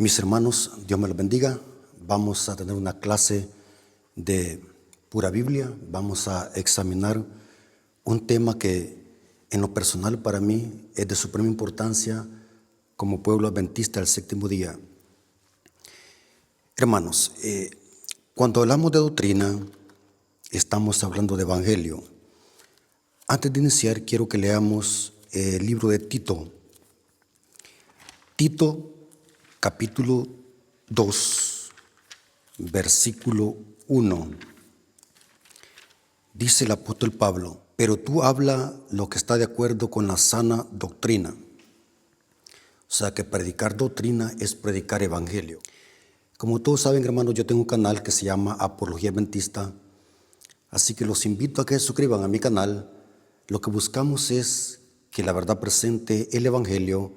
Mis hermanos, Dios me los bendiga. Vamos a tener una clase de pura Biblia. Vamos a examinar un tema que en lo personal para mí es de suprema importancia como pueblo adventista del séptimo día. Hermanos, cuando hablamos de doctrina, estamos hablando de evangelio. Antes de iniciar, quiero que leamos el libro de Tito. Tito, capítulo 2, versículo 1. Dice el apóstol Pablo: pero tú habla lo que está de acuerdo con la sana doctrina. O sea que predicar doctrina es predicar evangelio. Como todos saben, hermanos, yo tengo un canal que se llama Apología Adventista. Así que los invito a que se suscriban a mi canal. Lo que buscamos es que la verdad presente, el evangelio,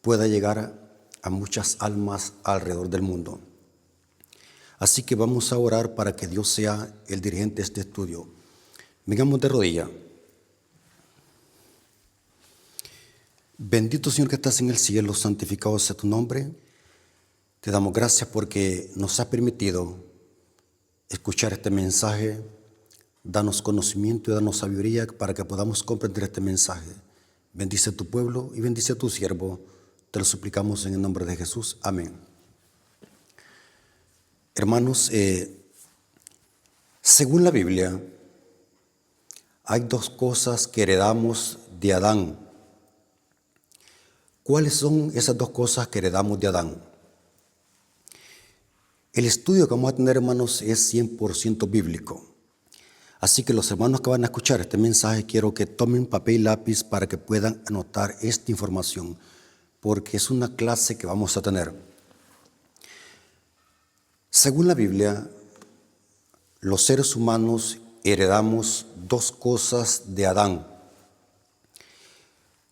pueda llegar a muchas almas alrededor del mundo. Así que vamos a orar para que Dios sea el dirigente de este estudio. Vengamos de rodilla. Bendito Señor que estás en el cielo, santificado sea tu nombre. Te damos gracias porque nos has permitido escuchar este mensaje. Danos conocimiento y danos sabiduría para que podamos comprender este mensaje. Bendice a tu pueblo y bendice a tu siervo. Te lo suplicamos en el nombre de Jesús. Amén. Hermanos, según la Biblia, hay dos cosas que heredamos de Adán. ¿Cuáles son esas dos cosas que heredamos de Adán? El estudio que vamos a tener, hermanos, es 100% bíblico. Así que los hermanos que van a escuchar este mensaje, quiero que tomen papel y lápiz para que puedan anotar esta información, porque es una clase que vamos a tener. Según la Biblia, los seres humanos heredamos dos cosas de Adán.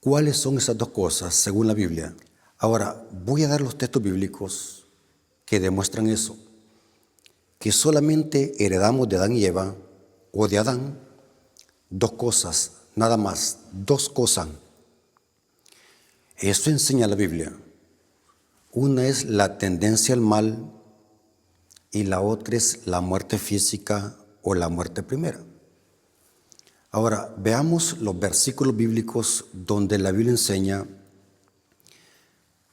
¿Cuáles son esas dos cosas según la Biblia? Ahora, voy a dar los textos bíblicos que demuestran eso, que solamente heredamos de Adán y Eva, o de Adán, dos cosas, nada más, dos cosas. Eso enseña la Biblia. Una es la tendencia al mal y la otra es la muerte física o la muerte primera. Ahora, veamos los versículos bíblicos donde la Biblia enseña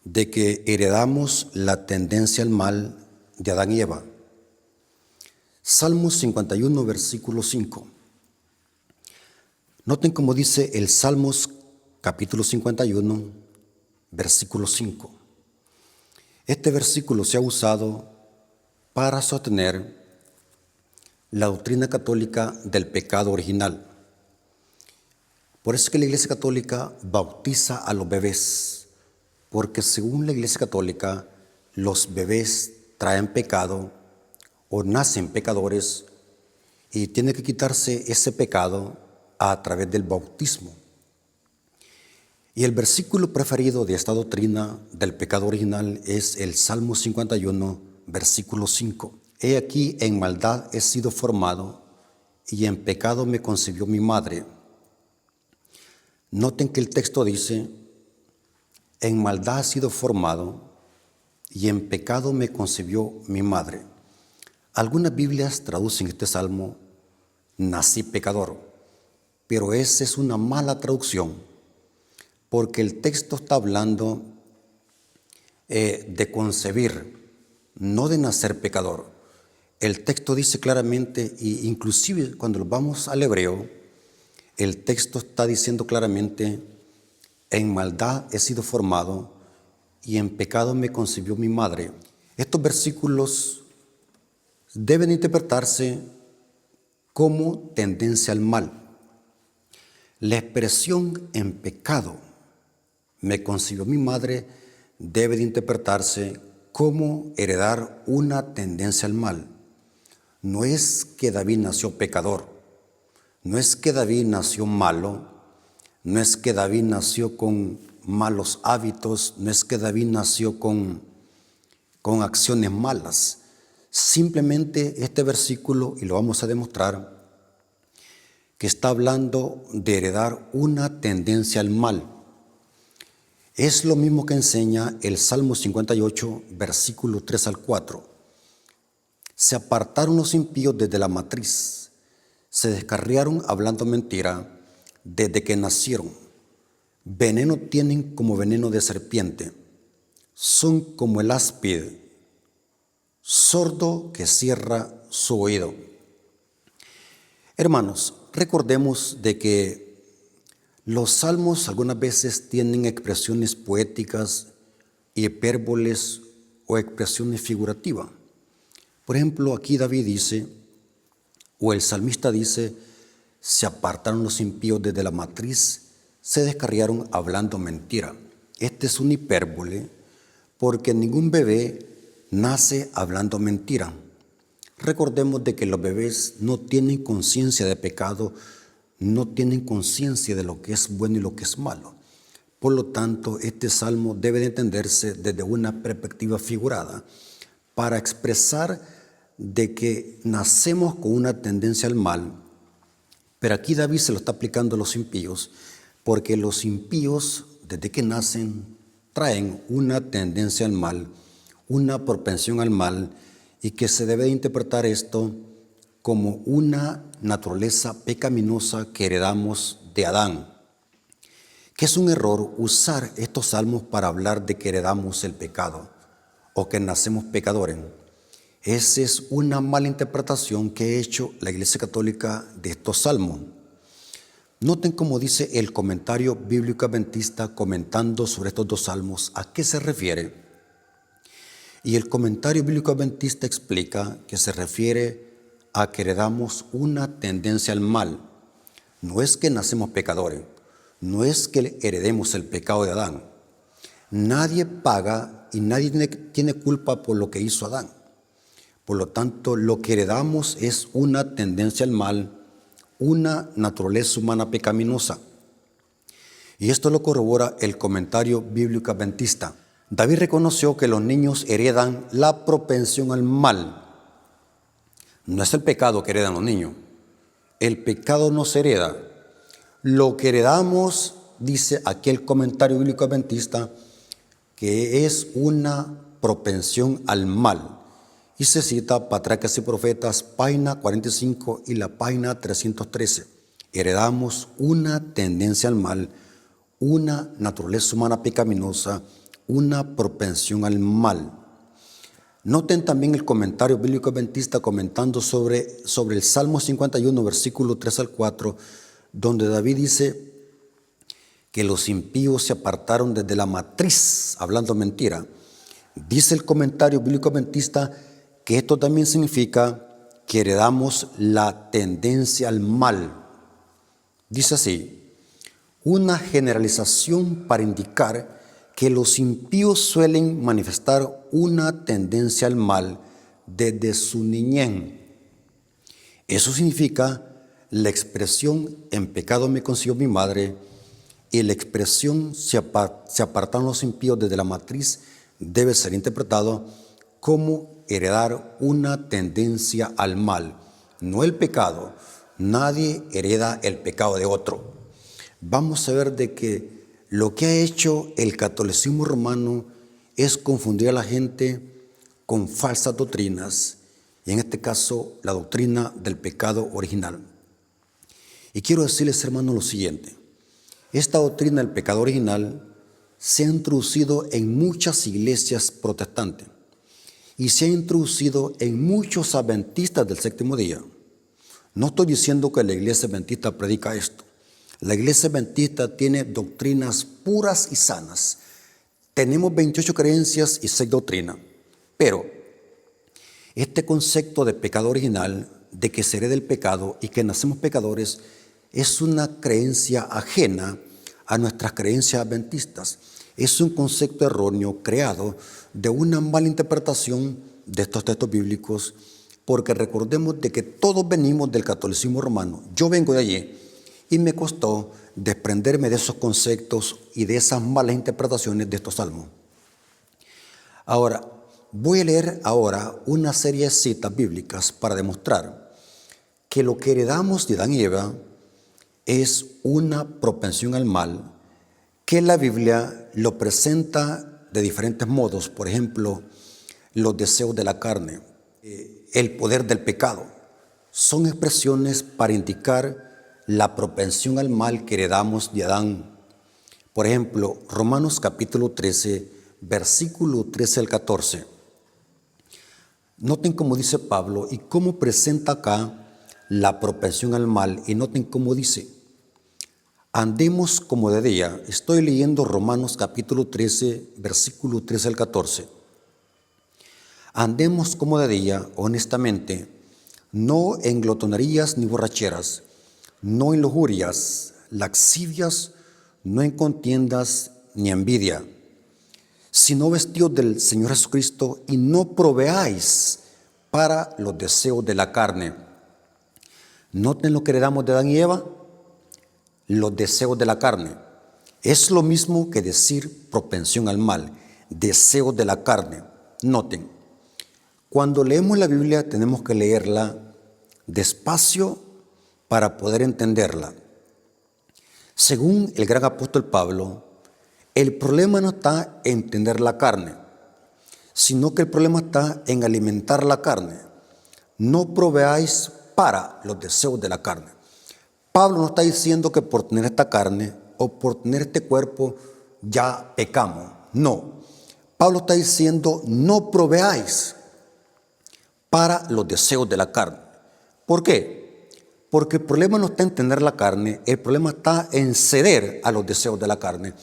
de que heredamos la tendencia al mal de Adán y Eva. Salmos 51, versículo 5. Noten cómo dice el Salmos capítulo 51, versículo 5. Este versículo se ha usado para sostener la doctrina católica del pecado original. Por eso es que la Iglesia Católica bautiza a los bebés, porque según la Iglesia Católica, los bebés traen pecado o nacen pecadores y tiene que quitarse ese pecado a través del bautismo. Y el versículo preferido de esta doctrina del pecado original es el Salmo 51, versículo 5. He aquí, en maldad he sido formado y en pecado me concibió mi madre. Noten que el texto dice: en maldad he sido formado y en pecado me concibió mi madre. Algunas Biblias traducen este salmo: nací pecador, pero esa es una mala traducción, porque el texto está hablando de concebir, no de nacer pecador. El texto dice claramente, e inclusive cuando lo vamos al hebreo, el texto está diciendo claramente: en maldad he sido formado y en pecado me concibió mi madre. Estos versículos deben interpretarse como tendencia al mal. La expresión en pecado me concibió mi madre debe de interpretarse como heredar una tendencia al mal. No es que David nació pecador, no es que David nació malo, no es que David nació con malos hábitos, no es que David nació con acciones malas. Simplemente este versículo, y lo vamos a demostrar, que está hablando de heredar una tendencia al mal. Es lo mismo que enseña el Salmo 58, versículo 3 al 4. Se apartaron los impíos desde la matriz, se descarriaron hablando mentira desde que nacieron. Veneno tienen como veneno de serpiente, son como el áspid, sordo que cierra su oído. Hermanos, recordemos de que los salmos algunas veces tienen expresiones poéticas, hipérboles o expresiones figurativas. Por ejemplo, aquí David dice, o el salmista dice, se apartaron los impíos desde la matriz, se descarriaron hablando mentira. Este es un hipérbole porque ningún bebé nace hablando mentira. Recordemos de que los bebés no tienen conciencia de pecado, no tienen conciencia de lo que es bueno y lo que es malo. Por lo tanto, este salmo debe de entenderse desde una perspectiva figurada para expresar de que nacemos con una tendencia al mal. Pero aquí David se lo está aplicando a los impíos, porque los impíos, desde que nacen, traen una tendencia al mal, una propensión al mal, y que se debe de interpretar esto como una naturaleza pecaminosa que heredamos de Adán. Que es un error usar estos salmos para hablar de que heredamos el pecado o que nacemos pecadores. Esa es una mala interpretación que ha hecho la Iglesia Católica de estos salmos. Noten cómo dice el comentario bíblico adventista comentando sobre estos dos salmos, ¿a qué se refiere? Y el comentario bíblico adventista explica que se refiere a que heredamos una tendencia al mal. No es que nacemos pecadores, no es que heredemos el pecado de Adán. Nadie paga y nadie tiene culpa por lo que hizo Adán. Por lo tanto, lo que heredamos es una tendencia al mal, una naturaleza humana pecaminosa. Y esto lo corrobora el comentario bíblico adventista. David reconoció que los niños heredan la propensión al mal. No es el pecado que heredan los niños. El pecado no se hereda. Lo que heredamos, dice aquí el comentario bíblico adventista, que es una propensión al mal. Y se cita Patriarcas y Profetas, página 45 y la página 313. Heredamos una tendencia al mal, una naturaleza humana pecaminosa, una propensión al mal. Noten también el comentario bíblico adventista comentando sobre el Salmo 51, versículo 3 al 4, donde David dice que los impíos se apartaron desde la matriz, hablando mentira. Dice el comentario bíblico adventista que esto también significa que heredamos la tendencia al mal. Dice así, una generalización para indicar que los impíos suelen manifestar una tendencia al mal desde su niñez. Eso significa la expresión en pecado me concibió mi madre y la expresión se apartaron los impíos desde la matriz debe ser interpretado como heredar una tendencia al mal, no el pecado. Nadie hereda el pecado de otro. Vamos a ver de que lo que ha hecho el catolicismo romano es confundir a la gente con falsas doctrinas, y en este caso la doctrina del pecado original. Y quiero decirles, hermanos, lo siguiente. Esta doctrina del pecado original se ha introducido en muchas iglesias protestantes y se ha introducido en muchos adventistas del séptimo día. No estoy diciendo que la iglesia adventista predica esto. La iglesia adventista tiene doctrinas puras y sanas. Tenemos 28 creencias y 6 doctrinas. Pero este concepto de pecado original, de que se hereda el pecado y que nacemos pecadores, es una creencia ajena a nuestras creencias adventistas. Es un concepto erróneo creado de una mala interpretación de estos textos bíblicos, porque recordemos de que todos venimos del catolicismo romano. Yo vengo de allí y me costó desprenderme de esos conceptos y de esas malas interpretaciones de estos salmos. Ahora, voy a leer ahora una serie de citas bíblicas para demostrar que lo que heredamos de Adán y Eva es una propensión al mal que la Biblia lo presenta de diferentes modos. Por ejemplo, los deseos de la carne, el poder del pecado, son expresiones para indicar la propensión al mal que heredamos de Adán. Por ejemplo, Romanos capítulo 13, versículo 13 al 14. Noten cómo dice Pablo y cómo presenta acá la propensión al mal. Y noten cómo dice: andemos como de día. Estoy leyendo Romanos capítulo 13, versículo 13 al 14. Andemos como de día, honestamente, no en glotonerías ni borracheras, no en lujurias, laxivias, no en contiendas ni envidia, sino vestidos del Señor Jesucristo, y no proveáis para los deseos de la carne. Noten lo que heredamos de Adán y Eva, los deseos de la carne. Es lo mismo que decir propensión al mal, deseos de la carne. Noten, cuando leemos la Biblia tenemos que leerla despacio para poder entenderla. Según el gran apóstol Pablo, el problema no está en entender la carne, sino que el problema está en alimentar la carne. No proveáis para los deseos de la carne. Pablo no está diciendo que por tener esta carne o por tener este cuerpo ya pecamos. No. Pablo está diciendo: no proveáis para los deseos de la carne. ¿Por qué? Porque el problema no está en tener la carne, el problema está en ceder a los deseos de la carne.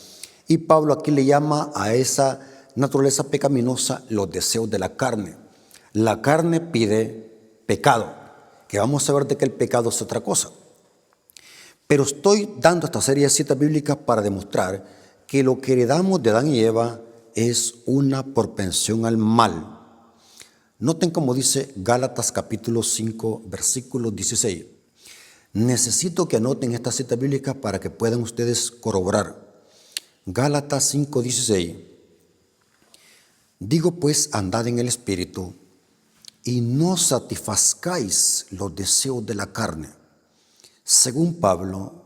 Y Pablo aquí le llama a esa naturaleza pecaminosa los deseos de la carne. La carne pide pecado, que vamos a ver de que el pecado es otra cosa. Pero estoy dando esta serie de citas bíblicas para demostrar que lo que heredamos de Adán y Eva es una propensión al mal. Noten cómo dice Gálatas capítulo 5, versículo 16. Necesito que anoten esta cita bíblica para que puedan ustedes corroborar. Gálatas 5, 16. Digo pues, andad en el Espíritu y no satisfazcáis los deseos de la carne. Según Pablo,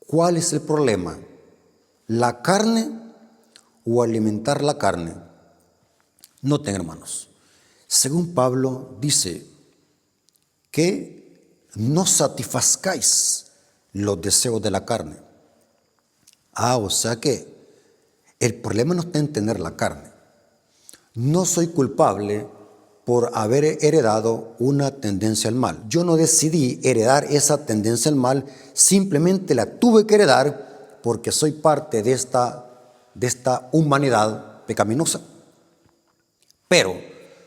¿cuál es el problema? ¿La carne o alimentar la carne? Noten, hermanos. Según Pablo, dice que no satisfazcáis los deseos de la carne. O sea que el problema no está en tener la carne. No soy culpable por haber heredado una tendencia al mal. Yo no decidí heredar esa tendencia al mal, simplemente la tuve que heredar porque soy parte de esta humanidad pecaminosa. Pero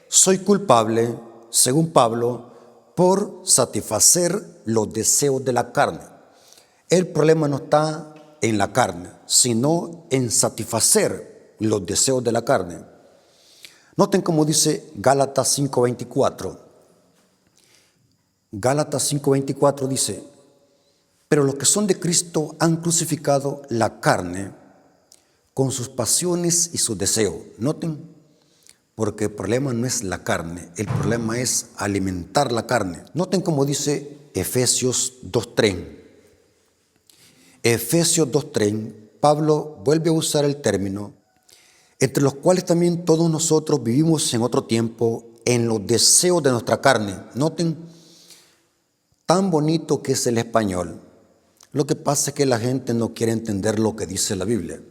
soy culpable, según Pablo, por satisfacer los deseos de la carne. El problema no está en la carne, sino en satisfacer los deseos de la carne. Noten cómo dice Gálatas 5:24. Gálatas 5:24 dice: pero los que son de Cristo han crucificado la carne con sus pasiones y sus deseos. Noten, porque el problema no es la carne, el problema es alimentar la carne. Noten cómo dice Efesios 2:3. Efesios 2:3, Pablo vuelve a usar el término, entre los cuales también todos nosotros vivimos en otro tiempo en los deseos de nuestra carne. Noten, tan bonito que es el español. Lo que pasa es que la gente no quiere entender lo que dice la Biblia.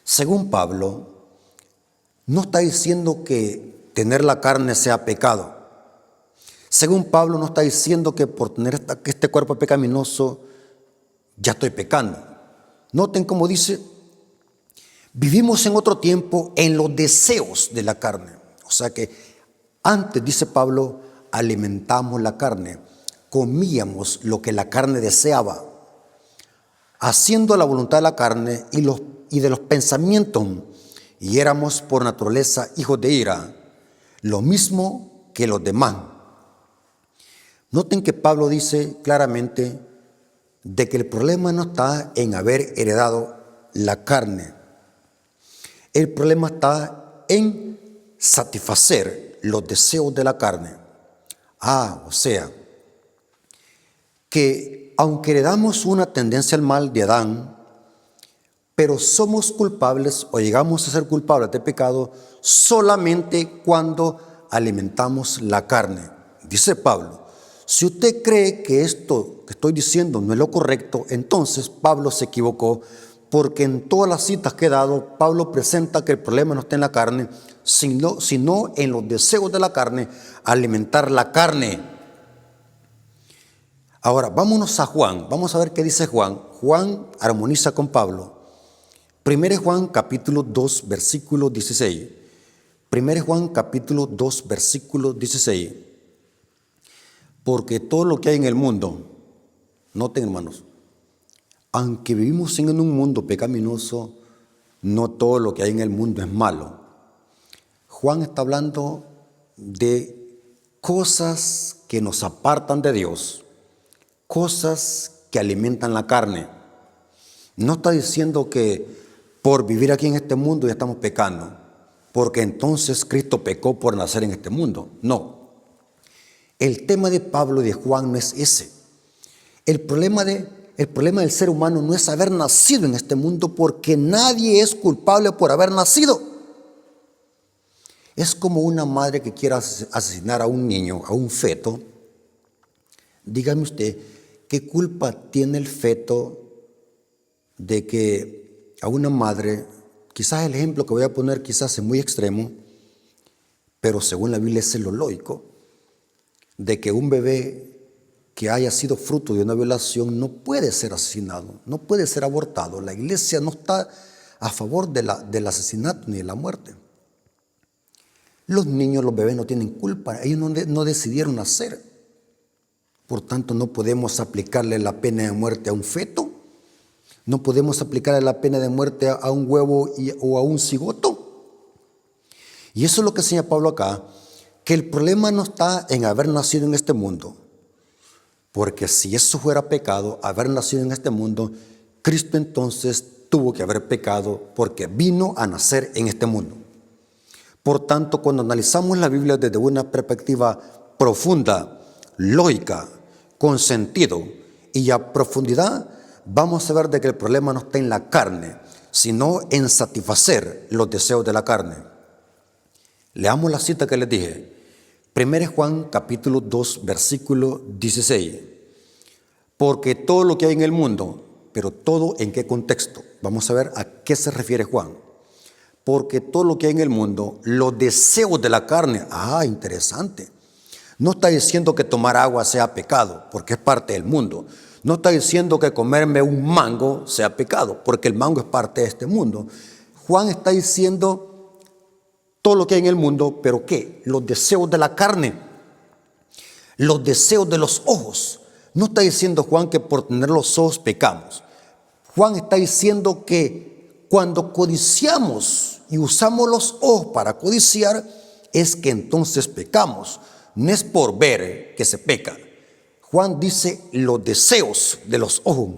Según Pablo, no está diciendo que tener la carne sea pecado. Según Pablo, no está diciendo que por tener este cuerpo pecaminoso ya estoy pecando. Noten cómo dice: vivimos en otro tiempo en los deseos de la carne. O sea que antes, dice Pablo, alimentamos la carne, comíamos lo que la carne deseaba, haciendo la voluntad de la carne y de los pensamientos, y éramos por naturaleza hijos de ira, lo mismo que los demás. Noten que Pablo dice claramente de que el problema no está en haber heredado la carne. El problema está en satisfacer los deseos de la carne. O sea, que aunque heredamos una tendencia al mal de Adán, pero somos culpables o llegamos a ser culpables de pecado solamente cuando alimentamos la carne. Dice Pablo, si usted cree que esto que estoy diciendo no es lo correcto, entonces Pablo se equivocó, porque en todas las citas que he dado, Pablo presenta que el problema no está en la carne, sino en los deseos de la carne, alimentar la carne. Ahora, vámonos a Juan, vamos a ver qué dice Juan. Juan armoniza con Pablo. 1 Juan capítulo 2, versículo 16. 1 Juan capítulo 2, versículo 16. Porque todo lo que hay en el mundo, noten hermanos, aunque vivimos en un mundo pecaminoso, no todo lo que hay en el mundo es malo. Juan está hablando de cosas que nos apartan de Dios, cosas que alimentan la carne. No está diciendo que por vivir aquí en este mundo ya estamos pecando, porque entonces Cristo pecó por nacer en este mundo. No. El tema de Pablo y de Juan no es ese. El problema del ser humano no es haber nacido en este mundo, porque nadie es culpable por haber nacido. Es como una madre que quiera asesinar a un niño, a un feto. Dígame usted, ¿qué culpa tiene el feto de que a una madre, quizás el ejemplo que voy a poner quizás es muy extremo, pero según la Biblia es lo lógico, de que un bebé que haya sido fruto de una violación no puede ser asesinado, no puede ser abortado? La iglesia no está a favor del asesinato ni de la muerte. Los niños, los bebés no tienen culpa, ellos no decidieron nacer. Por tanto, no podemos aplicarle la pena de muerte a un feto, no podemos aplicarle la pena de muerte a un huevo o a un cigoto. Y eso es lo que enseña Pablo acá, que el problema no está en haber nacido en este mundo, porque si eso fuera pecado, haber nacido en este mundo, Cristo entonces tuvo que haber pecado porque vino a nacer en este mundo. Por tanto, cuando analizamos la Biblia desde una perspectiva profunda, lógica, con sentido y a profundidad, vamos a ver de que el problema no está en la carne, sino en satisfacer los deseos de la carne. Leamos la cita que les dije. 1 Juan capítulo 2, versículo 16. Porque todo lo que hay en el mundo, pero todo en qué contexto. Vamos a ver a qué se refiere Juan. Porque todo lo que hay en el mundo, los deseos de la carne. Interesante. No está diciendo que tomar agua sea pecado, porque es parte del mundo. No está diciendo que comerme un mango sea pecado, porque el mango es parte de este mundo. Juan está diciendo todo lo que hay en el mundo, pero ¿qué? Los deseos de la carne, los deseos de los ojos. No está diciendo Juan que por tener los ojos pecamos. Juan está diciendo que cuando codiciamos y usamos los ojos para codiciar, es que entonces pecamos. No es por ver que se peca. Juan dice los deseos de los ojos.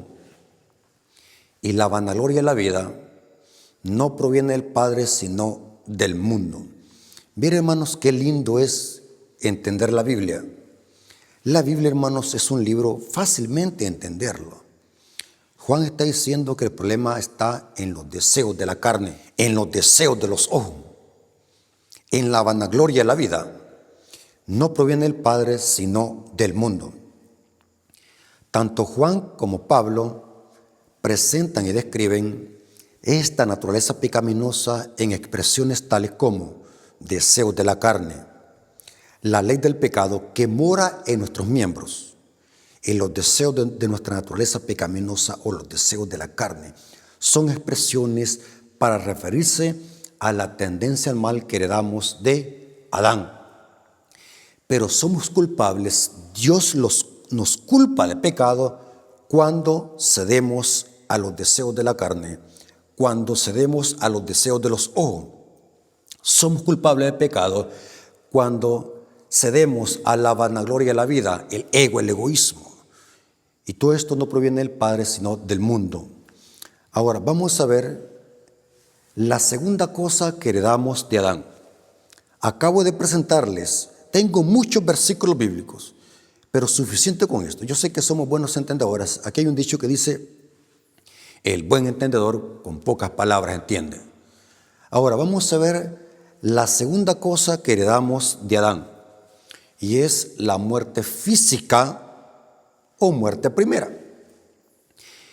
Y la vanagloria de la vida no proviene del Padre, sino del mundo. Miren, hermanos, qué lindo es entender la Biblia. La Biblia, hermanos, es un libro fácilmente entenderlo. Juan está diciendo que el problema está en los deseos de la carne, en los deseos de los ojos, en la vanagloria de la vida. No proviene del Padre, sino del mundo. Tanto Juan como Pablo presentan y describen esta naturaleza pecaminosa en expresiones tales como deseos de la carne, la ley del pecado que mora en nuestros miembros, en los deseos de nuestra naturaleza pecaminosa o los deseos de la carne. Son expresiones para referirse a la tendencia al mal que heredamos de Adán. Pero somos culpables, Dios nos culpa de pecado cuando cedemos a los deseos de la carne, cuando cedemos a los deseos de los ojos. Somos culpables de pecado cuando cedemos a la vanagloria de la vida, el ego, el egoísmo. Y todo esto no proviene del Padre, sino del mundo. Ahora, vamos a ver la segunda cosa que heredamos de Adán. Acabo de presentarles, tengo muchos versículos bíblicos, pero suficiente con esto. Yo sé que somos buenos entendedores. Aquí hay un dicho que dice, El buen entendedor con pocas palabras entiende. Ahora vamos a ver la segunda cosa que heredamos de Adán, y es la muerte física o muerte primera.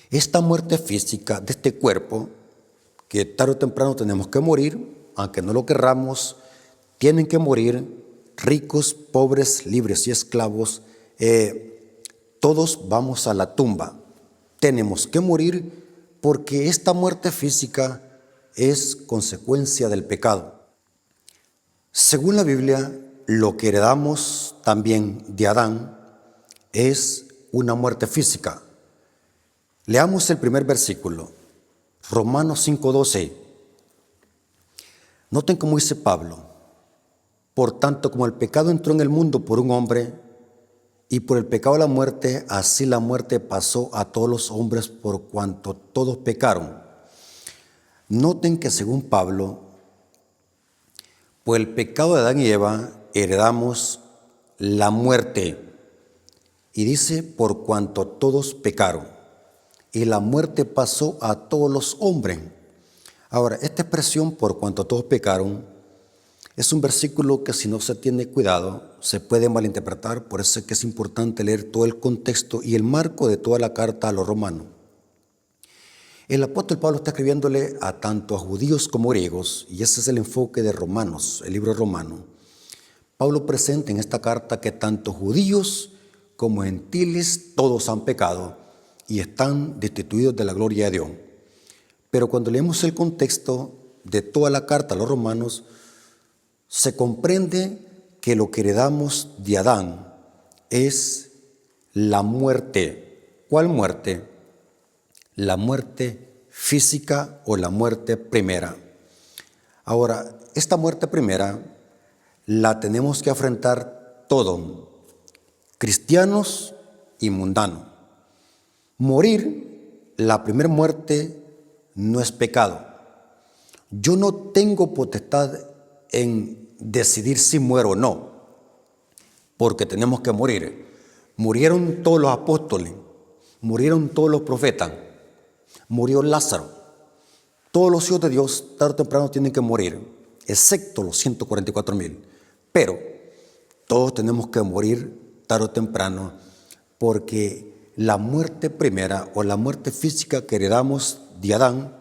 Esta muerte física de este cuerpo, que tarde o temprano tenemos que morir, aunque no lo querramos, tienen que morir ricos, pobres, libres y esclavos, todos vamos a la tumba. Tenemos que morir porque esta muerte física es consecuencia del pecado. Según la Biblia, lo que heredamos también de Adán es una muerte física. Leamos el primer versículo, Romanos 5:12. Noten cómo dice Pablo: por tanto, como el pecado entró en el mundo por un hombre, y por el pecado la muerte, así la muerte pasó a todos los hombres por cuanto todos pecaron. Noten que según Pablo, por el pecado de Adán y Eva heredamos la muerte. Y dice, por cuanto todos pecaron. Y la muerte pasó a todos los hombres. Ahora, esta expresión, por cuanto todos pecaron, es un versículo que si no se tiene cuidado, se puede malinterpretar. Por eso es que es importante leer todo el contexto y el marco de toda la carta a los romanos. El apóstol Pablo está escribiéndole a tanto a judíos como griegos, y ese es el enfoque de Romanos, el libro romano. Pablo presenta en esta carta que tanto judíos como gentiles todos han pecado y están destituidos de la gloria de Dios. Pero cuando leemos el contexto de toda la carta a los romanos, se comprende que lo que heredamos de Adán es la muerte. ¿Cuál muerte? La muerte física o la muerte primera. Ahora, esta muerte primera la tenemos que afrontar todos, cristianos y mundanos. Morir, la primera muerte, no es pecado. Yo no tengo potestad en decidir si muero o no, porque tenemos que morir. Murieron todos los apóstoles, murieron todos los profetas, murió Lázaro. Todos los hijos de Dios tarde o temprano tienen que morir, excepto los 144,000. Pero todos tenemos que morir tarde o temprano, porque la muerte primera o la muerte física que heredamos de Adán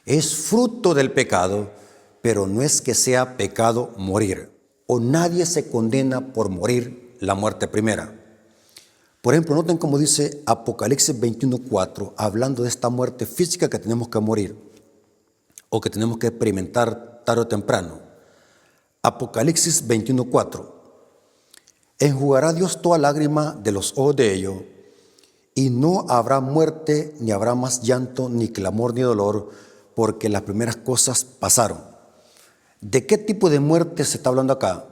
es fruto del pecado, pero no es que sea pecado morir, o nadie se condena por morir la muerte primera. Por ejemplo, noten cómo dice Apocalipsis 21:4, hablando de esta muerte física que tenemos que morir, o que tenemos que experimentar tarde o temprano. Apocalipsis 21:4, enjugará Dios toda lágrima de los ojos de ellos, y no habrá muerte, ni habrá más llanto, ni clamor, ni dolor, porque las primeras cosas pasaron. ¿De qué tipo de muerte se está hablando acá?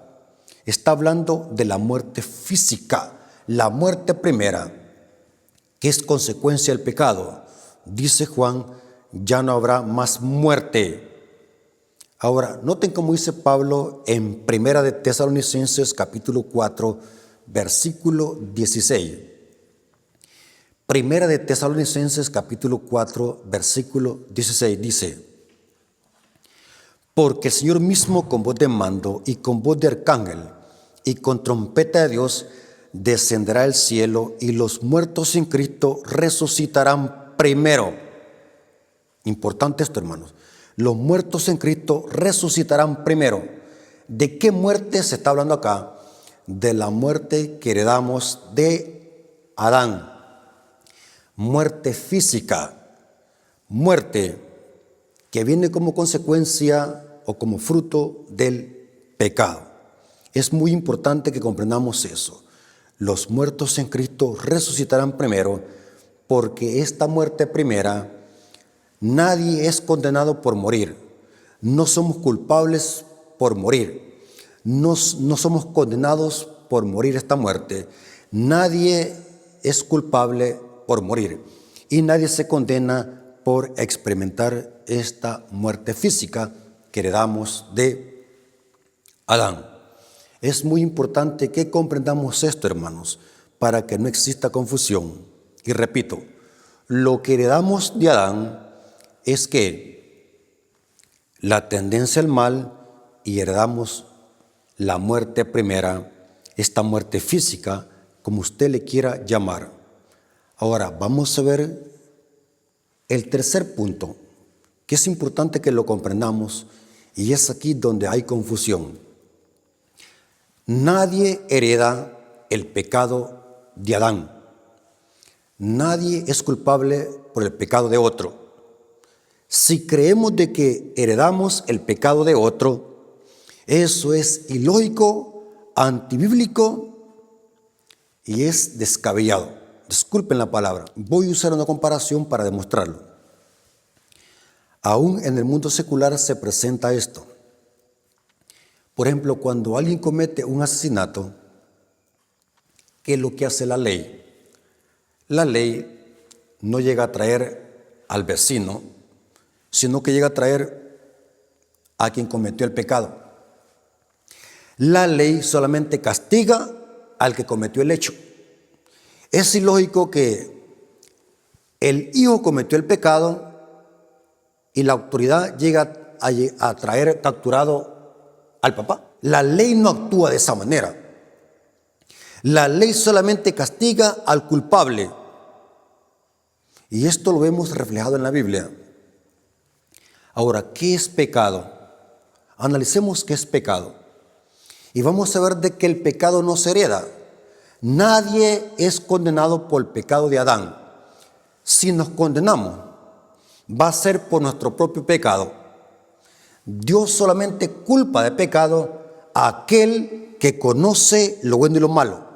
Está hablando de la muerte física, la muerte primera, que es consecuencia del pecado. Dice Juan, ya no habrá más muerte. Ahora, noten cómo dice Pablo en Primera de Tesalonicenses capítulo 4, versículo 16. Primera de Tesalonicenses capítulo 4, versículo 16 dice, porque el Señor mismo con voz de mando y con voz de arcángel y con trompeta de Dios descenderá del cielo, y los muertos en Cristo resucitarán primero. Importante esto, hermanos. Los muertos en Cristo resucitarán primero. ¿De qué muerte se está hablando acá? De la muerte que heredamos de Adán. Muerte física, muerte que viene como consecuencia o como fruto del pecado. Es muy importante que comprendamos eso. Los muertos en Cristo resucitarán primero, porque esta muerte primera, nadie es condenado por morir. No somos culpables por morir. No somos condenados por morir esta muerte. Nadie es culpable por morir, y nadie se condena por experimentar esta muerte física que heredamos de Adán. Es muy importante que comprendamos esto, hermanos, para que no exista confusión. Y repito, Lo que heredamos de Adán es que la tendencia al mal y heredamos la muerte primera, esta muerte física, como usted le quiera llamar. Ahora, vamos a ver el tercer punto, que es importante que lo comprendamos, y es aquí donde hay confusión. Nadie hereda el pecado de Adán. Nadie es culpable por el pecado de otro. Si creemos de que heredamos el pecado de otro, eso es ilógico, antibíblico y es descabellado. Disculpen la palabra. Voy a usar una comparación para demostrarlo. Aún en el mundo secular se presenta esto. Por ejemplo, cuando alguien comete un asesinato, ¿qué es lo que hace la ley? La ley no llega a traer al vecino, sino que llega a traer a quien cometió el pecado. La ley solamente castiga al que cometió el hecho. Es ilógico que el hijo cometió el pecado y la autoridad llega a traer capturado al papá. La ley no actúa de esa manera. La ley solamente castiga al culpable. Y esto lo vemos reflejado en la Biblia. Ahora, ¿qué es pecado? Analicemos qué es pecado. Y vamos a ver de que el pecado no se hereda. Nadie es condenado por el pecado de Adán. Si nos condenamos, va a ser por nuestro propio pecado. Dios solamente culpa de pecado a aquel que conoce lo bueno y lo malo.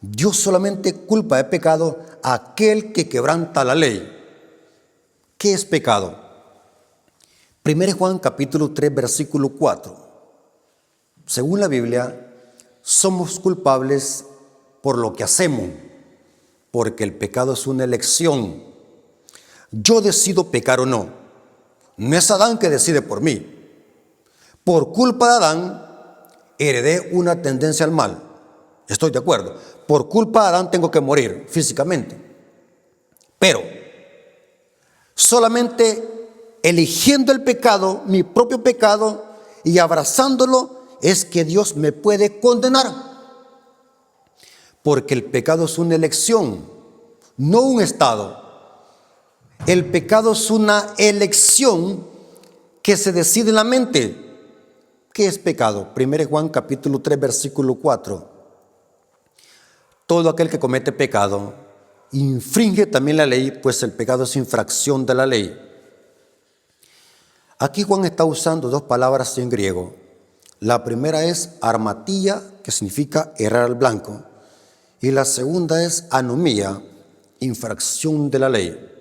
Dios solamente culpa de pecado a aquel que quebranta la ley. ¿Qué es pecado? 1 Juan capítulo 3, versículo 4. Según la Biblia, somos culpables por lo que hacemos, porque el pecado es una elección. Yo decido pecar o no. No es Adán que decide por mí. Por culpa de Adán, heredé una tendencia al mal. Estoy de acuerdo. Por culpa de Adán tengo que morir físicamente. Pero solamente eligiendo el pecado, mi propio pecado, y abrazándolo, es que Dios me puede condenar. Porque el pecado es una elección, no un estado. El pecado es una elección que se decide en la mente. ¿Qué es pecado? 1 Juan capítulo 3, versículo 4. Todo aquel que comete pecado infringe también la ley, pues el pecado es infracción de la ley. Aquí Juan está usando dos palabras en griego. La primera es armatía, que significa errar al blanco, y la segunda es anomía, infracción de la ley.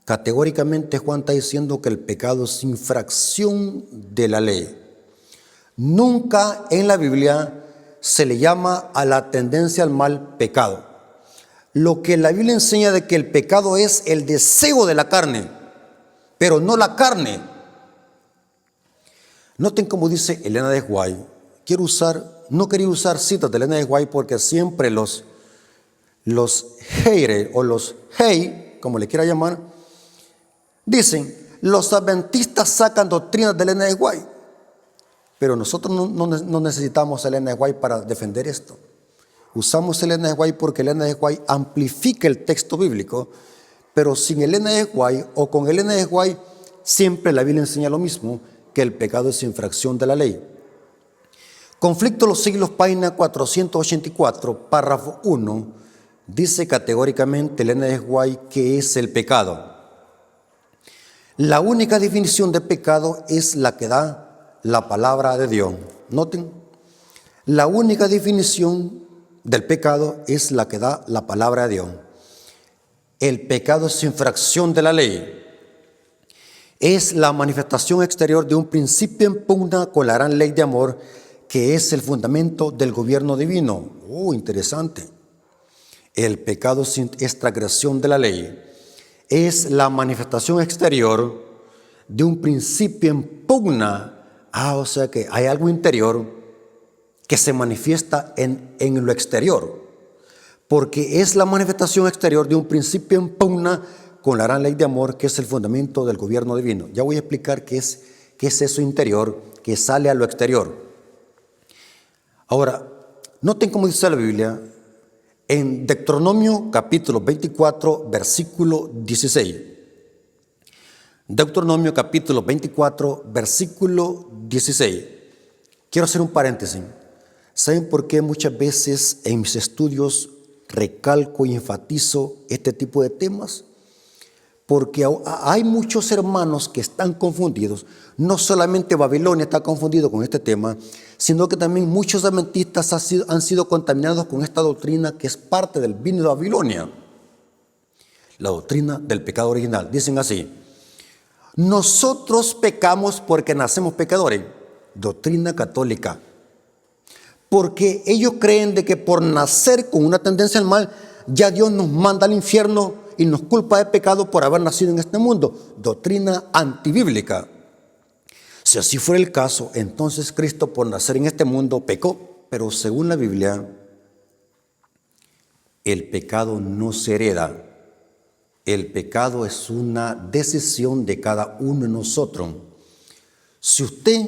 Categóricamente Juan está diciendo que el pecado es infracción de la ley. Nunca en la Biblia se le llama a la tendencia al mal pecado. Lo que la Biblia enseña de que el pecado es el deseo de la carne, pero no la carne. Noten cómo dice Elena de White. No quería usar citas de Elena de White porque siempre los haters o los hey, como le quiera llamar, dicen, los adventistas sacan doctrinas de Elena de White. Pero nosotros no necesitamos a Elena de White para defender esto. Usamos a Elena de White porque Elena de White amplifica el texto bíblico, pero sin Elena de White o con Elena de White, siempre la Biblia enseña lo mismo, que el pecado es infracción de la ley. Conflicto de los siglos, página 484, párrafo 1, dice categóricamente Elena de White que es el pecado. La única definición de pecado es la que da la palabra de Dios. Noten, la única definición del pecado es la que da la palabra de Dios. El pecado es infracción de la ley. Es la manifestación exterior de un principio en pugna con la gran ley de amor que es el fundamento del gobierno divino. Interesante. El pecado es transgresión de la ley. Es la manifestación exterior de un principio en pugna. O sea que hay algo interior que se manifiesta en lo exterior. porque es la manifestación exterior de un principio en pugna con la gran ley de amor, que es el fundamento del gobierno divino. Ya voy a explicar qué es eso interior que sale a lo exterior. Ahora, noten cómo dice la Biblia en Deuteronomio capítulo 24, versículo 16. Deuteronomio capítulo 24, versículo 16. Quiero hacer un paréntesis. ¿Saben por qué muchas veces en mis estudios recalco y enfatizo este tipo de temas? Porque hay muchos hermanos que están confundidos. No solamente Babilonia está confundido con este tema, sino que también muchos adventistas han sido contaminados con esta doctrina que es parte del vino de Babilonia. La doctrina del pecado original. Dicen así: nosotros pecamos porque nacemos pecadores. Doctrina católica. Porque ellos creen de que por nacer con una tendencia al mal, ya Dios nos manda al infierno y nos culpa de pecado por haber nacido en este mundo. Doctrina antibíblica. Si así fuera el caso, entonces Cristo por nacer en este mundo pecó. Pero según la Biblia, el pecado no se hereda. El pecado es una decisión de cada uno de nosotros. Si usted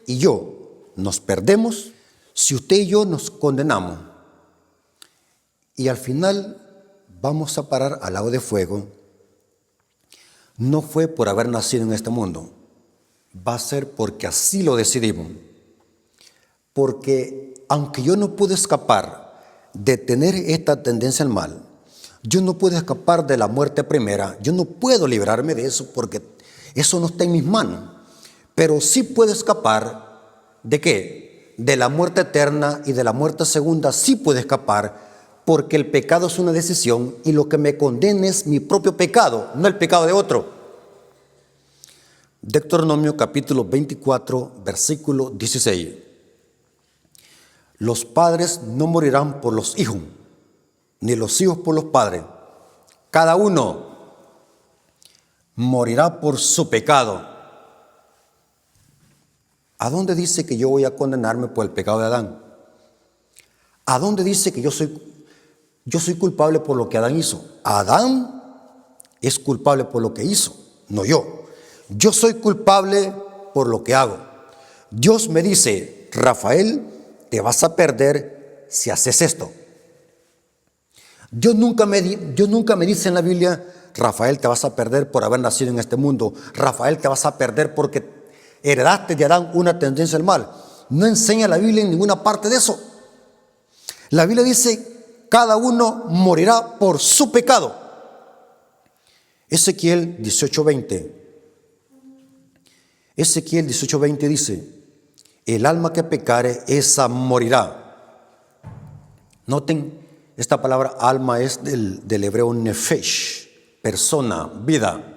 y yo nos perdemos, si usted y yo nos condenamos y al final vamos a parar al lago de fuego, no fue por haber nacido en este mundo, va a ser porque así lo decidimos. Porque aunque yo no pude escapar de tener esta tendencia al mal, yo no puedo escapar de la muerte primera, yo no puedo librarme de eso porque eso no está en mis manos, pero sí puedo escapar ¿de qué? De la muerte eterna y de la muerte segunda. Sí puedo escapar porque el pecado es una decisión y lo que me condena es mi propio pecado, no el pecado de otro. Deuteronomio capítulo 24, versículo 16. Los padres no morirán por los hijos, ni los hijos por los padres. Cada uno morirá por su pecado. ¿A dónde dice que yo voy a condenarme por el pecado de Adán? ¿A dónde dice que yo soy culpable por lo que Adán hizo? Adán es culpable por lo que hizo, no yo. Yo soy culpable por lo que hago. Dios me dice: Rafael, te vas a perder si haces esto. Dios nunca me dice en la Biblia: Rafael, te vas a perder por haber nacido en este mundo. Rafael, te vas a perder porque heredaste de Adán una tendencia al mal. No enseña la Biblia en ninguna parte de eso. La Biblia dice: cada uno morirá por su pecado. Ezequiel 18:20. Ezequiel 18:20 dice: el alma que pecare, esa morirá. Noten, esta palabra alma es del hebreo nefesh, persona, vida.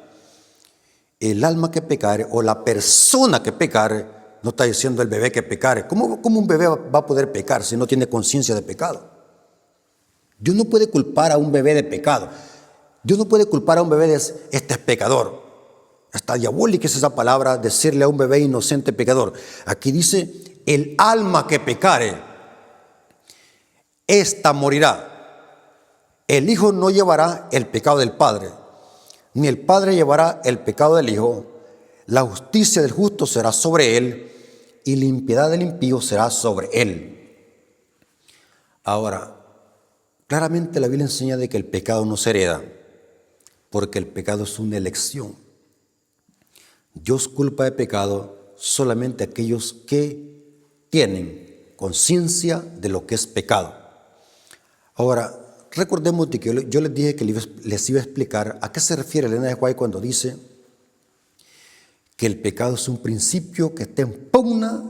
El alma que pecare, o la persona que pecare, no está diciendo el bebé que pecare. ¿Cómo un bebé va a poder pecar si no tiene conciencia de pecado? Dios no puede culpar a un bebé de pecado. Dios no puede culpar a un bebé de este es pecador. Hasta diabólica es esa palabra, decirle a un bebé inocente pecador. Aquí dice: el alma que pecare, esta morirá. El hijo no llevará el pecado del padre, ni el padre llevará el pecado del hijo. La justicia del justo será sobre él, y la impiedad del impío será sobre él. Ahora, claramente la Biblia enseña de que el pecado no se hereda, porque el pecado es una elección. Dios culpa de pecado solamente a aquellos que tienen conciencia de lo que es pecado. Ahora, recordemos que yo les dije que les iba a explicar a qué se refiere Elena de White cuando dice que el pecado es un principio que está en pugna,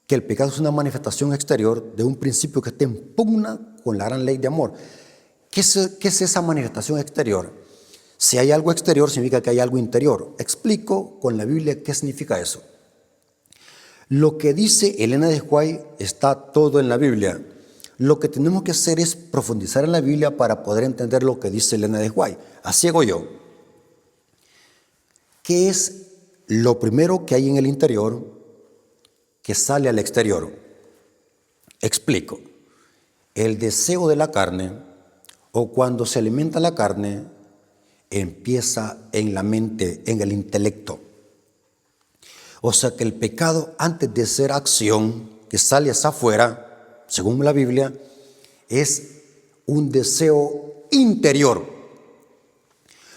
que el pecado es una manifestación exterior de un principio que está en pugna con la gran ley de amor. ¿Qué es esa manifestación exterior? Si hay algo exterior, significa que hay algo interior. Explico con la Biblia qué significa eso. Lo que dice Elena de White está todo en la Biblia. Lo que tenemos que hacer es profundizar en la Biblia para poder entender lo que dice Elena de White. Así hago yo. ¿Qué es lo primero que hay en el interior que sale al exterior? Explico. El deseo de la carne, o cuando se alimenta la carne, empieza en la mente, en el intelecto. O sea que el pecado, antes de ser acción que sale hacia afuera, según la Biblia, es un deseo interior.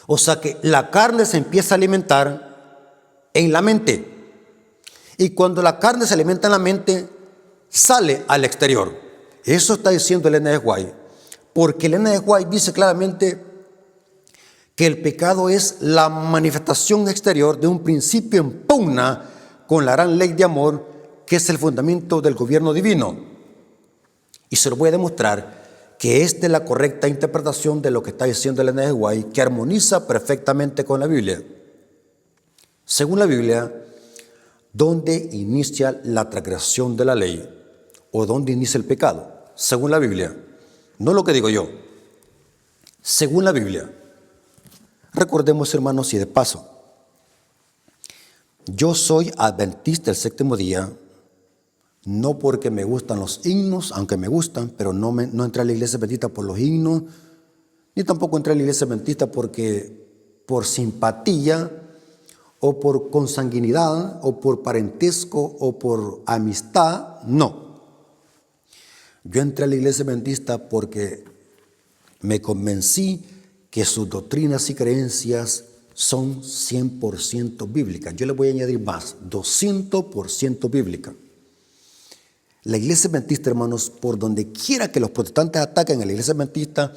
O sea que la carne se empieza a alimentar en la mente. Y cuando la carne se alimenta en la mente, sale al exterior. Eso está diciendo Elena de White. Porque Elena de White dice claramente que el pecado es la manifestación exterior de un principio en pugna con la gran ley de amor, que es el fundamento del gobierno divino. Y se lo voy a demostrar que esta es la correcta interpretación de lo que está diciendo Elena de White, que armoniza perfectamente con la Biblia. Según la Biblia, ¿dónde inicia la transgresión de la ley? ¿O dónde inicia el pecado? Según la Biblia. No lo que digo yo. Según la Biblia. Recordemos, hermanos, y de paso, yo soy adventista del séptimo día, no porque me gustan los himnos, aunque me gustan, pero no entré a la iglesia adventista por los himnos, ni tampoco entré a la iglesia adventista por simpatía, o por consanguinidad, o por parentesco, o por amistad, no. Yo entré a la iglesia adventista porque me convencí que sus doctrinas y creencias son 100% bíblicas. Yo le voy a añadir más, 200% bíblicas. La iglesia adventista, hermanos, por donde quiera que los protestantes ataquen a la iglesia adventista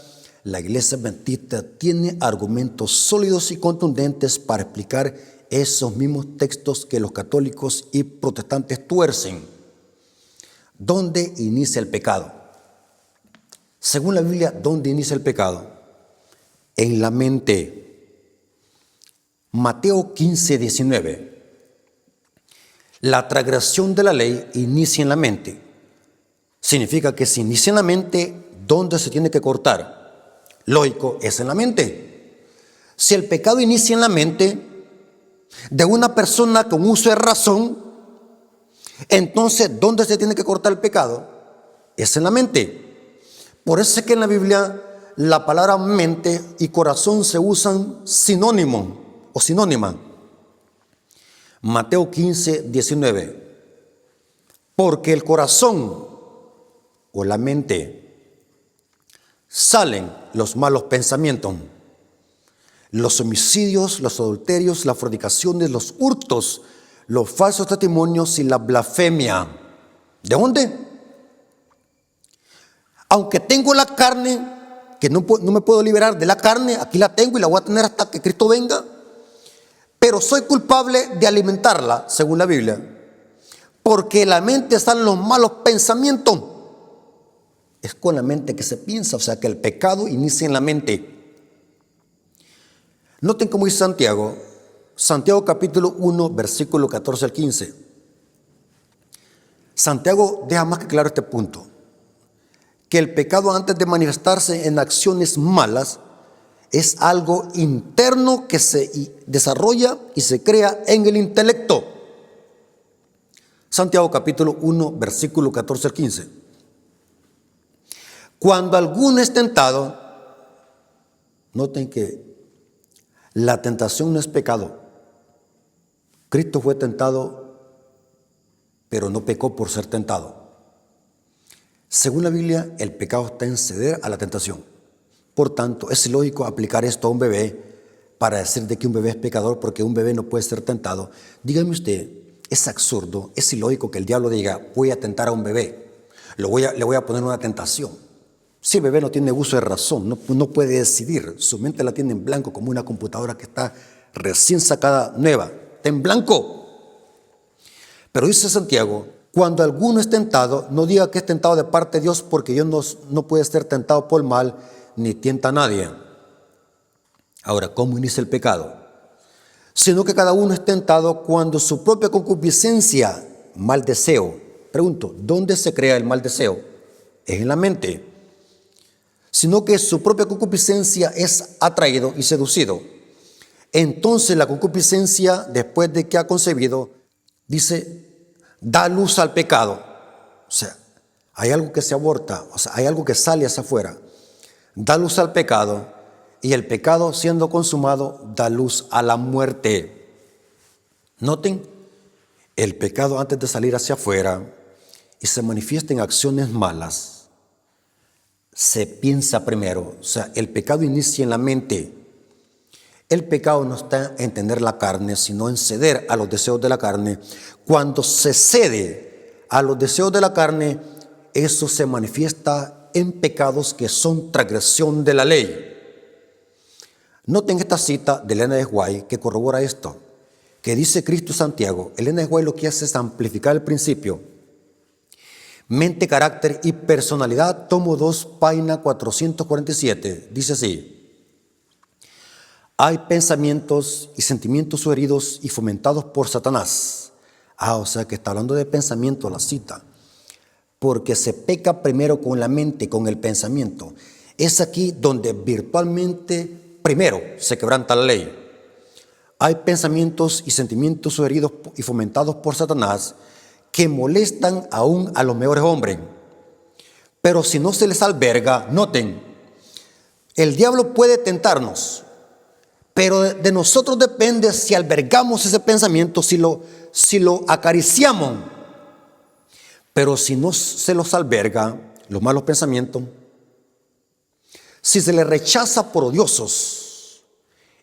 tiene argumentos sólidos y contundentes para explicar esos mismos textos que los católicos y protestantes tuercen. ¿Dónde inicia el pecado? Según la Biblia, ¿dónde inicia el pecado? En la mente. Mateo 15, 19. La transgresión de la ley inicia en la mente. Significa que si inicia en la mente, ¿dónde se tiene que cortar? Lógico, es en la mente. Si el pecado inicia en la mente de una persona con uso de razón, entonces, ¿dónde se tiene que cortar el pecado? Es en la mente. Por eso es que en la Biblia la palabra mente y corazón se usan sinónimo o sinónima. Mateo 15, 19. Porque el corazón o la mente salen los malos pensamientos, los homicidios, los adulterios, las fornicaciones, los hurtos, los falsos testimonios y la blasfemia. ¿De dónde? Aunque tengo la carne, que no me puedo liberar de la carne, aquí la tengo y la voy a tener hasta que Cristo venga, pero soy culpable de alimentarla, según la Biblia, porque en la mente están los malos pensamientos. Es con la mente que se piensa, o sea que el pecado inicia en la mente. Noten cómo dice Santiago capítulo 1, versículo 14 al 15. Santiago deja más que claro este punto, que el pecado, antes de manifestarse en acciones malas, es algo interno que se desarrolla y se crea en el intelecto. Santiago capítulo 1, versículo 14 al 15. Cuando alguno es tentado, noten que la tentación no es pecado. Cristo fue tentado, pero no pecó por ser tentado. Según la Biblia, el pecado está en ceder a la tentación. Por tanto, es ilógico aplicar esto a un bebé para decir de que un bebé es pecador porque un bebé no puede ser tentado. Dígame usted, es absurdo, es ilógico que el diablo diga, voy a tentar a un bebé, le voy a poner una tentación. Si el bebé no tiene uso de razón, no puede decidir, su mente la tiene en blanco como una computadora que está recién sacada nueva, está en blanco. Pero dice Santiago, cuando alguno es tentado, no diga que es tentado de parte de Dios, porque Dios no puede ser tentado por el mal, ni tienta a nadie. Ahora, ¿cómo inicia el pecado? Sino que cada uno es tentado cuando su propia concupiscencia, mal deseo. Pregunto, ¿dónde se crea el mal deseo? Es en la mente. Sino que su propia concupiscencia es atraído y seducido. Entonces la concupiscencia, después de que ha concebido, dice, da luz al pecado. O sea, Hay algo que se aborta, o sea, hay algo que sale hacia afuera, da luz al pecado, y el pecado siendo consumado da luz a la muerte. Noten, el pecado antes de salir hacia afuera y se manifiesta en acciones malas, se piensa primero. O sea, el pecado inicia en la mente. El pecado no está en tener la carne, sino en ceder a los deseos de la carne. Cuando se cede a los deseos de la carne, eso se manifiesta en pecados que son transgresión de la ley. Noten esta cita de Elena de White que corrobora esto, que dice Cristo Santiago. Elena de White lo que hace es amplificar el principio. Mente, carácter y personalidad, tomo 2, página 447. Dice así: hay pensamientos y sentimientos sugeridos y fomentados por Satanás. O sea que está hablando de pensamiento la cita. Porque se peca primero con la mente, con el pensamiento. Es aquí donde virtualmente primero se quebranta la ley. Hay pensamientos y sentimientos sugeridos y fomentados por Satanás que molestan aún a los mejores hombres. Pero si no se les alberga, noten, el diablo puede tentarnos, pero de nosotros depende si albergamos ese pensamiento, si lo acariciamos. Pero si no se los alberga, los malos pensamientos, si se les rechaza por odiosos,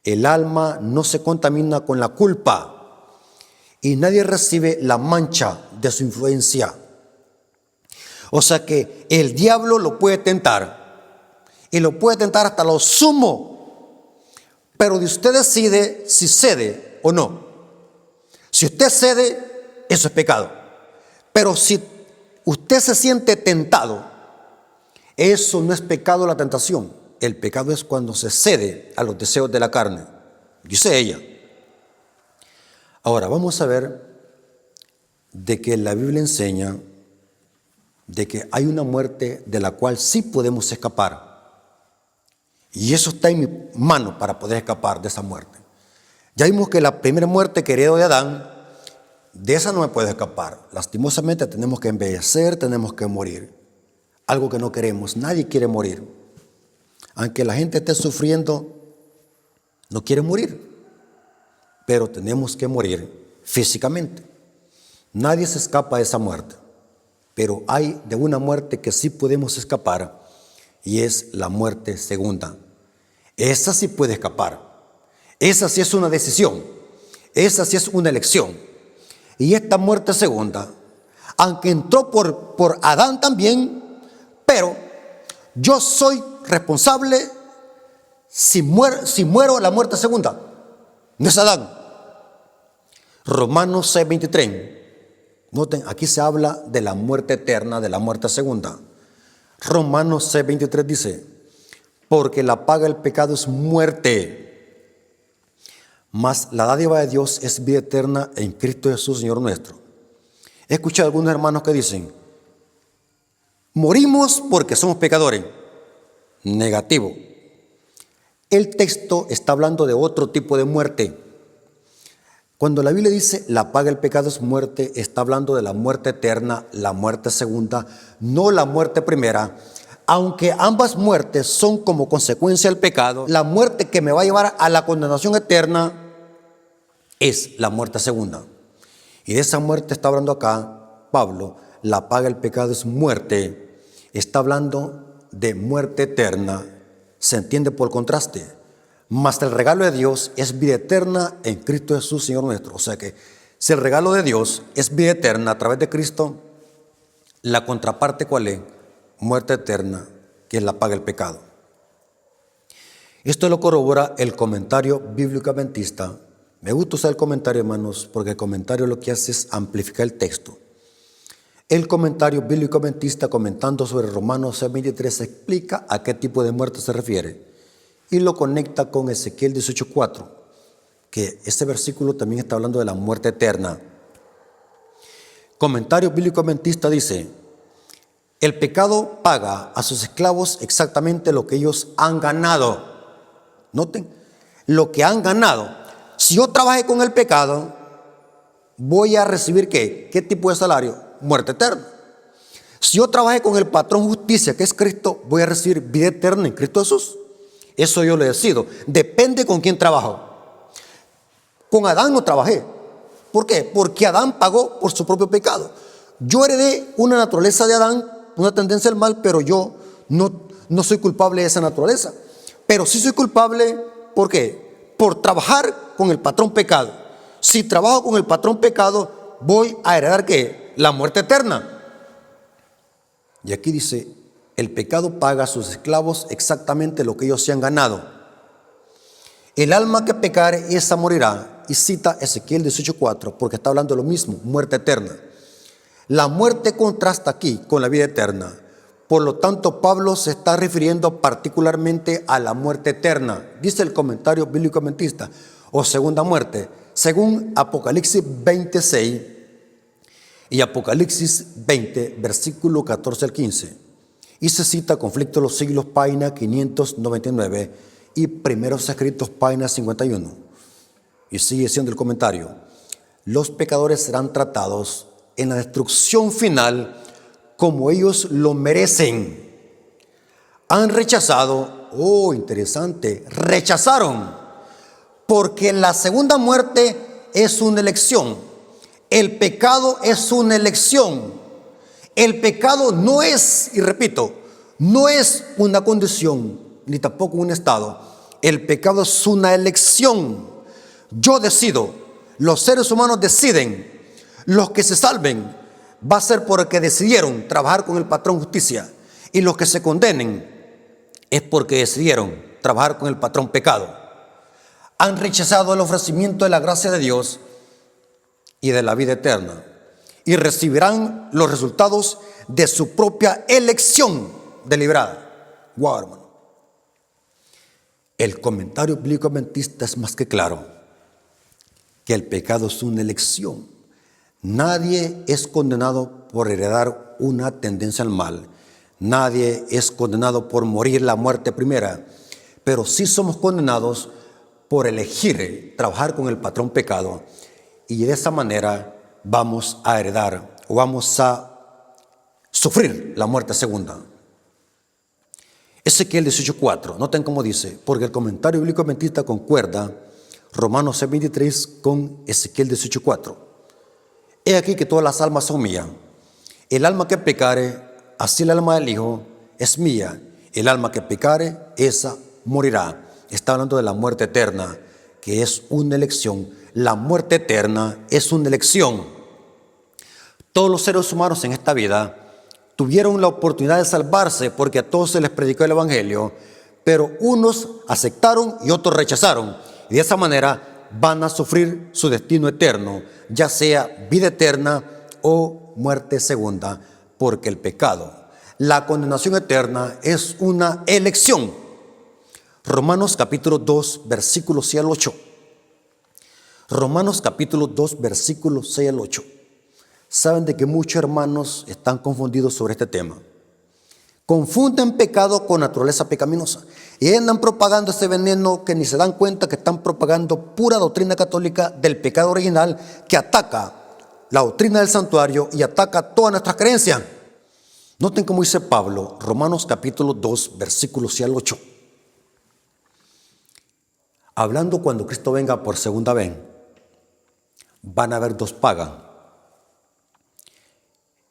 el alma no se contamina con la culpa y nadie recibe la mancha de su influencia. O sea que el diablo lo puede tentar y lo puede tentar hasta lo sumo, pero de usted decide si cede o no. Si usted cede, eso es pecado. Pero si usted se siente tentado, eso no es pecado la tentación. El pecado es cuando se cede a los deseos de la carne, dice ella. Ahora vamos a ver de que la Biblia enseña de que hay una muerte de la cual sí podemos escapar. Y eso está en mi mano para poder escapar de esa muerte. Ya vimos que la primera muerte que heredó de Adán, de esa no me puedo escapar. Lastimosamente tenemos que envejecer, tenemos que morir. Algo que no queremos, nadie quiere morir. Aunque la gente esté sufriendo, no quiere morir. Pero tenemos que morir físicamente. Nadie se escapa de esa muerte. Pero hay de una muerte que sí podemos escapar, y es la muerte segunda. Esa sí puede escapar. Esa sí es una decisión. Esa sí es una elección. Y esta muerte segunda, aunque entró por Adán también, pero yo soy responsable si muero la muerte segunda. No es Adán. Romanos 6:23. Noten, aquí se habla de la muerte eterna, de la muerte segunda. Romanos 6:23 dice: porque la paga del pecado es muerte, mas la dádiva de Dios es vida eterna en Cristo Jesús, Señor nuestro. He escuchado a algunos hermanos que dicen: morimos porque somos pecadores. Negativo. El texto está hablando de otro tipo de muerte. Cuando la Biblia dice la paga del pecado es muerte, está hablando de la muerte eterna, la muerte segunda, no la muerte primera. Aunque ambas muertes son como consecuencia del pecado, la muerte que me va a llevar a la condenación eterna es la muerte segunda. Y de esa muerte está hablando acá Pablo. La paga del pecado es muerte. Está hablando de muerte eterna. Se entiende por contraste. Mas el regalo de Dios es vida eterna en Cristo Jesús, Señor nuestro. O sea que si el regalo de Dios es vida eterna a través de Cristo, la contraparte ¿cuál es? Muerte eterna, que es la paga del pecado. Esto lo corrobora el comentario bíblico adventista. Me gusta usar el comentario, hermanos, porque el comentario lo que hace es amplificar el texto. El comentario bíblico adventista, comentando sobre Romanos 6:23, explica a qué tipo de muerte se refiere y lo conecta con Ezequiel 18:4, que este versículo también está hablando de la muerte eterna. Comentario bíblico adventista dice: el pecado paga a sus esclavos exactamente lo que ellos han ganado. Noten, lo que han ganado. Si yo trabajé con el pecado, voy a recibir ¿qué? ¿Qué tipo de salario? Muerte eterna. Si yo trabajé con el patrón justicia, que es Cristo, voy a recibir vida eterna en Cristo Jesús. Eso yo lo decido. Depende con quién trabajo. Con Adán no trabajé. ¿Por qué? Porque Adán pagó por su propio pecado. Yo heredé una naturaleza de Adán, una tendencia al mal, pero yo no soy culpable de esa naturaleza. Pero sí soy culpable, ¿por qué? Por trabajar con el patrón pecado. Si trabajo con el patrón pecado, voy a heredar ¿qué? La muerte eterna. Y aquí dice, el pecado paga a sus esclavos exactamente lo que ellos se han ganado. El alma que pecare, esa morirá. Y cita Ezequiel 18:4, porque está hablando de lo mismo, muerte eterna. La muerte contrasta aquí con la vida eterna. Por lo tanto, Pablo se está refiriendo particularmente a la muerte eterna. Dice el comentario bíblico adventista, o segunda muerte, según Apocalipsis 26 y Apocalipsis 20, versículo 14 al 15. Y se cita Conflicto de los Siglos, página 599 y Primeros Escritos, página 51. Y sigue siendo el comentario, los pecadores serán tratados en la destrucción final como ellos lo merecen. Han rechazado, interesante, rechazaron, porque la segunda muerte es una elección. El pecado es una elección. El pecado no es, y repito, no es una condición, ni tampoco un estado. El pecado es una elección. Yo decido, los seres humanos deciden, los que se salven va a ser porque decidieron trabajar con el patrón justicia, y los que se condenen es porque decidieron trabajar con el patrón pecado. Han rechazado el ofrecimiento de la gracia de Dios y de la vida eterna, y recibirán los resultados de su propia elección deliberada. Wow, hermano. El comentario bíblico adventista es más que claro, que el pecado es una elección. Nadie es condenado por heredar una tendencia al mal. Nadie es condenado por morir la muerte primera. Pero sí somos condenados por elegir trabajar con el patrón pecado. Y de esa manera vamos a heredar o vamos a sufrir la muerte segunda. Ezequiel 18:4. Noten cómo dice, porque el comentario bíblico adventista concuerda Romanos 6:23 con Ezequiel 18:4. He aquí que todas las almas son mías. El alma que pecare, así el alma del Hijo es mía. El alma que pecare, esa morirá. Está hablando de la muerte eterna, que es una elección. La muerte eterna es una elección. Todos los seres humanos en esta vida tuvieron la oportunidad de salvarse porque a todos se les predicó el Evangelio, pero unos aceptaron y otros rechazaron. Y de esa manera van a sufrir su destino eterno, ya sea vida eterna o muerte segunda, porque el pecado, la condenación eterna es una elección. Romanos capítulo 2, versículos 6 al 8. Romanos capítulo 2, versículos 6 al 8. Saben de que muchos hermanos están confundidos sobre este tema. Confunden pecado con naturaleza pecaminosa y andan propagando ese veneno que ni se dan cuenta que están propagando pura doctrina católica del pecado original, que ataca la doctrina del santuario y ataca todas nuestras creencias. Noten cómo dice Pablo, Romanos capítulo 2, versículos 6 al 8. Hablando cuando Cristo venga por segunda vez, van a haber dos pagas.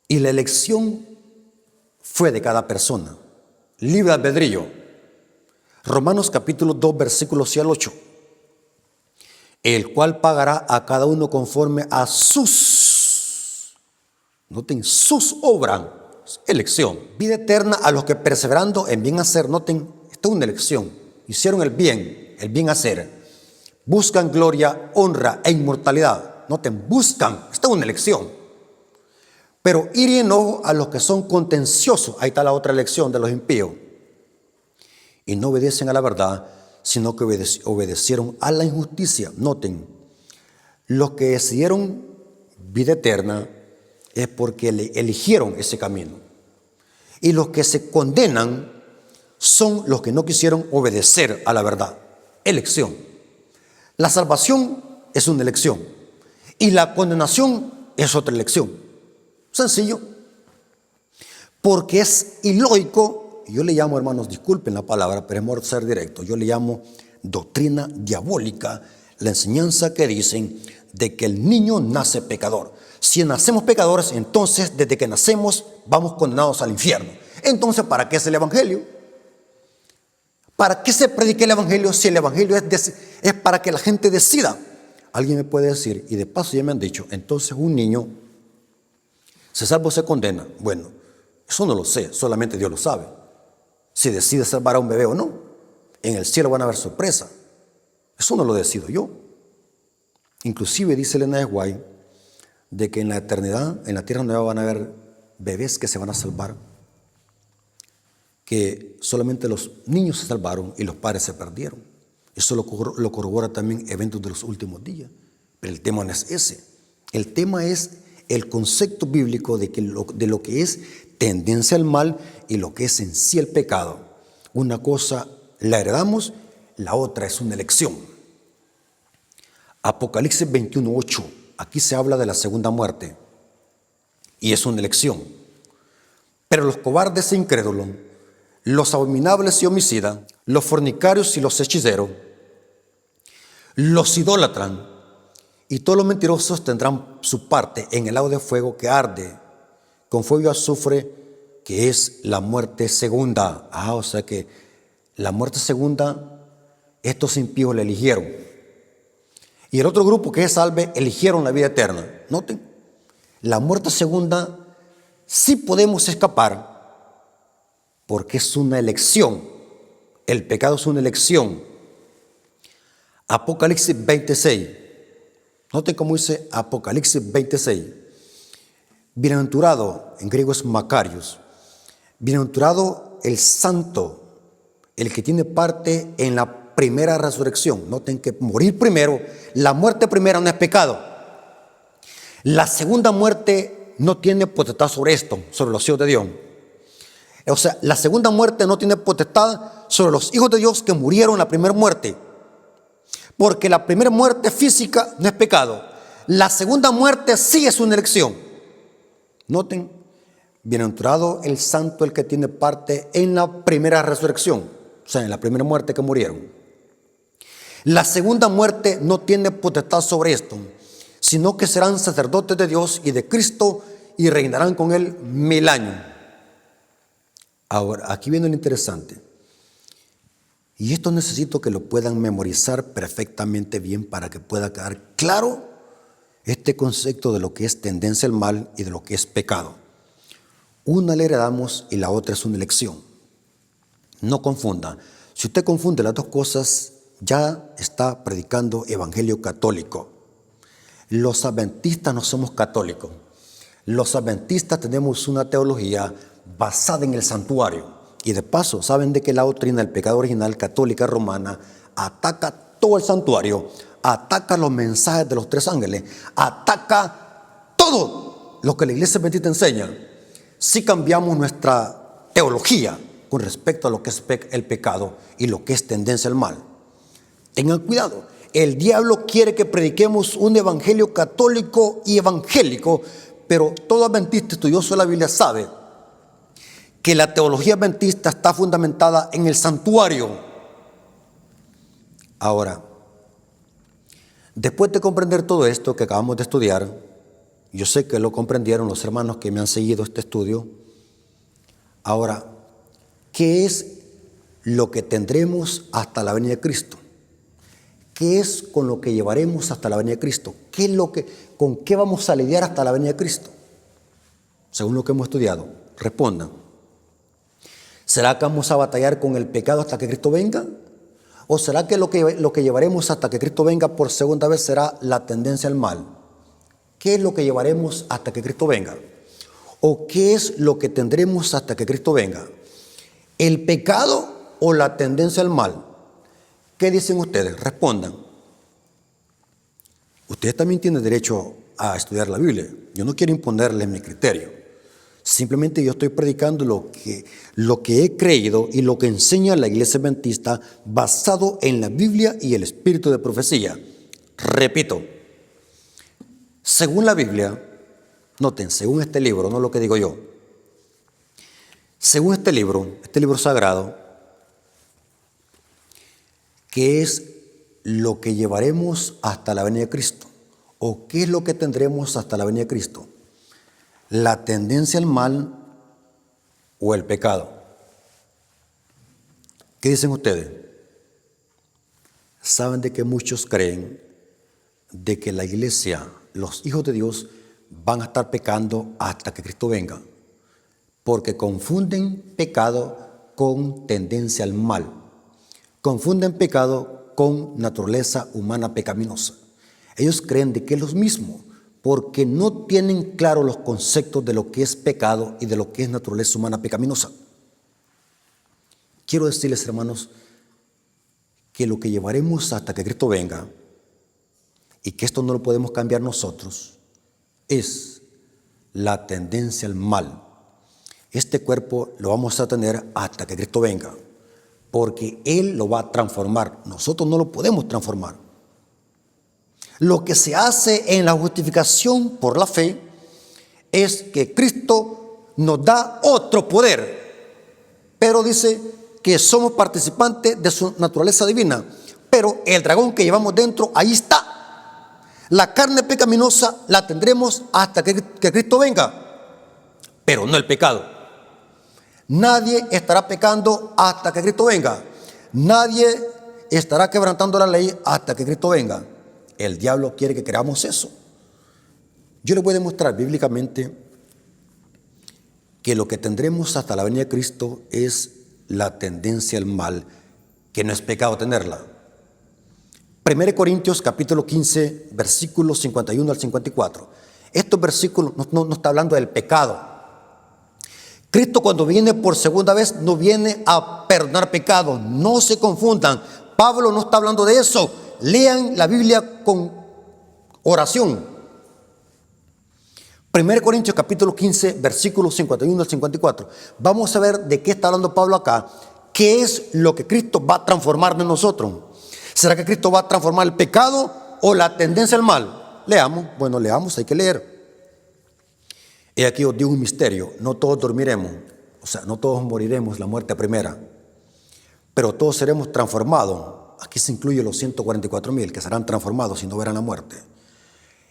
Y la elección fue de cada persona, libre albedrío. Romanos capítulo 2, versículos 6 al 8. El cual pagará a cada uno conforme a sus, noten, sus obras, elección. Vida eterna a los que perseverando en bien hacer, noten, esta es una elección. Hicieron el bien hacer. Buscan gloria, honra e inmortalidad. Noten, buscan, esta es una elección. Pero ir y enojo a los que son contenciosos, ahí está la otra elección de los impíos, y no obedecen a la verdad, sino que obedecieron a la injusticia. Noten, los que decidieron vida eterna es porque eligieron ese camino, y los que se condenan son los que no quisieron obedecer a la verdad. Elección. La salvación es una elección y la condenación es otra elección. Sencillo. porque es ilógico. Yo le llamo, hermanos, disculpen la palabra, pero es mejor ser directo, yo le llamo doctrina diabólica, la enseñanza que dicen de que el niño nace pecador. Si nacemos pecadores, entonces desde que nacemos vamos condenados al infierno. Entonces, ¿para qué es el evangelio? ¿Para qué se predica el evangelio si el evangelio es para que la gente decida? Alguien me puede decir, y de paso ya me han dicho, entonces un niño se salva o se condena. Bueno, eso no lo sé, solamente Dios lo sabe. Si decide salvar a un bebé o no, en el cielo van a haber sorpresa. Eso no lo decido yo. Inclusive dice Elena de White de que en la eternidad, en la tierra nueva, van a haber bebés que se van a salvar, que solamente los niños se salvaron y los padres se perdieron. Eso lo corrobora también eventos de los últimos días. Pero el tema no es ese. El tema es el concepto bíblico de lo que es tendencia al mal y lo que es en sí el pecado. Una cosa la heredamos, la otra es una elección. Apocalipsis 21:8, aquí se habla de la segunda muerte y es una elección. Pero los cobardes e incrédulos, los abominables y homicidas, los fornicarios y los hechiceros, los idólatras y todos los mentirosos tendrán su parte en el lago de fuego que arde con fuego y azufre, que es la muerte segunda. O sea que la muerte segunda, estos impíos la eligieron. Y el otro grupo que es salve, eligieron la vida eterna. Noten, la muerte segunda sí podemos escapar porque es una elección. El pecado es una elección. Apocalipsis 26. Noten cómo dice Apocalipsis 26. Bienaventurado, en griego es Macarios. Bienaventurado el santo, el que tiene parte en la primera resurrección. Noten que morir primero, la muerte primera no es pecado. La segunda muerte no tiene potestad sobre esto, sobre los hijos de Dios. O sea, la segunda muerte no tiene potestad sobre los hijos de Dios que murieron la primera muerte. Porque la primera muerte física no es pecado. La segunda muerte sí es una elección. Noten, bienaventurado el santo, el que tiene parte en la primera resurrección. O sea, en la primera muerte que murieron. La segunda muerte no tiene potestad sobre esto, sino que serán sacerdotes de Dios y de Cristo y reinarán con él 1000 años. Ahora, aquí viene lo interesante. Y esto necesito que lo puedan memorizar perfectamente bien para que pueda quedar claro este concepto de lo que es tendencia al mal y de lo que es pecado. Una le heredamos y la otra es una elección. No confunda. Si usted confunde las dos cosas, ya está predicando evangelio católico. Los adventistas no somos católicos. Los adventistas tenemos una teología basada en el santuario. Y de paso, saben de que la doctrina del pecado original católica romana ataca todo el santuario, ataca los mensajes de los 3 ángeles, ataca todo lo que la iglesia adventista enseña. Si cambiamos nuestra teología con respecto a lo que es el pecado y lo que es tendencia al mal. Tengan cuidado, el diablo quiere que prediquemos un evangelio católico y evangélico, pero todo adventista estudioso de la Biblia sabe que la teología adventista está fundamentada en el santuario. Ahora, después de comprender todo esto que acabamos de estudiar, yo sé que lo comprendieron los hermanos que me han seguido este estudio. Ahora, ¿qué es lo que tendremos hasta la venida de Cristo? ¿Qué es con lo que llevaremos hasta la venida de Cristo? ¿Con qué vamos a lidiar hasta la venida de Cristo? Según lo que hemos estudiado, respondan. ¿Será que vamos a batallar con el pecado hasta que Cristo venga? ¿O será que lo que llevaremos hasta que Cristo venga por segunda vez será la tendencia al mal? ¿Qué es lo que llevaremos hasta que Cristo venga? ¿O qué es lo que tendremos hasta que Cristo venga? ¿El pecado o la tendencia al mal? ¿Qué dicen ustedes? Respondan. Ustedes también tienen derecho a estudiar la Biblia. Yo no quiero imponerles mi criterio. Simplemente yo estoy predicando lo que he creído y lo que enseña la iglesia adventista basado en la Biblia y el espíritu de profecía. Repito, según la Biblia, noten, según este libro, no lo que digo yo, Según este libro sagrado, ¿qué es lo que llevaremos hasta la venida de Cristo? ¿O qué es lo que tendremos hasta la venida de Cristo? ¿La tendencia al mal o el pecado? ¿Qué dicen ustedes? Saben de que muchos creen de que la iglesia, los hijos de Dios, van a estar pecando hasta que Cristo venga, porque confunden pecado con tendencia al mal, confunden pecado con naturaleza humana pecaminosa. Ellos creen de que es lo mismo, porque no tienen claro los conceptos de lo que es pecado y de lo que es naturaleza humana pecaminosa. Quiero decirles, hermanos, que lo que llevaremos hasta que Cristo venga, y que esto no lo podemos cambiar nosotros, es la tendencia al mal. Este cuerpo lo vamos a tener hasta que Cristo venga, porque Él lo va a transformar. Nosotros no lo podemos transformar. Lo que se hace en la justificación por la fe es que Cristo nos da otro poder, pero dice que somos participantes de su naturaleza divina. Pero el dragón que llevamos dentro, ahí está. La carne pecaminosa la tendremos hasta que Cristo venga, pero no el pecado. Nadie estará pecando hasta que Cristo venga. Nadie estará quebrantando la ley hasta que Cristo venga. El diablo quiere que creamos eso. Yo les voy a demostrar bíblicamente que lo que tendremos hasta la venida de Cristo es la tendencia al mal, que no es pecado tenerla. 1 Corintios capítulo 15, versículos 51 al 54. Estos versículos no está hablando del pecado. Cristo, cuando viene por segunda vez, no viene a perdonar pecados. No se confundan. Pablo no está hablando de eso. Lean la Biblia con oración. 1 Corintios capítulo 15, versículos 51 al 54. Vamos a ver de qué está hablando Pablo acá. ¿Qué es lo que Cristo va a transformar en nosotros? ¿Será que Cristo va a transformar el pecado o la tendencia al mal? Leamos. Bueno, leamos, hay que leer. Y aquí os digo un misterio. No todos dormiremos. O sea, no todos moriremos la muerte primera. Pero todos seremos transformados. Aquí se incluye los 144,000 que serán transformados y no verán la muerte.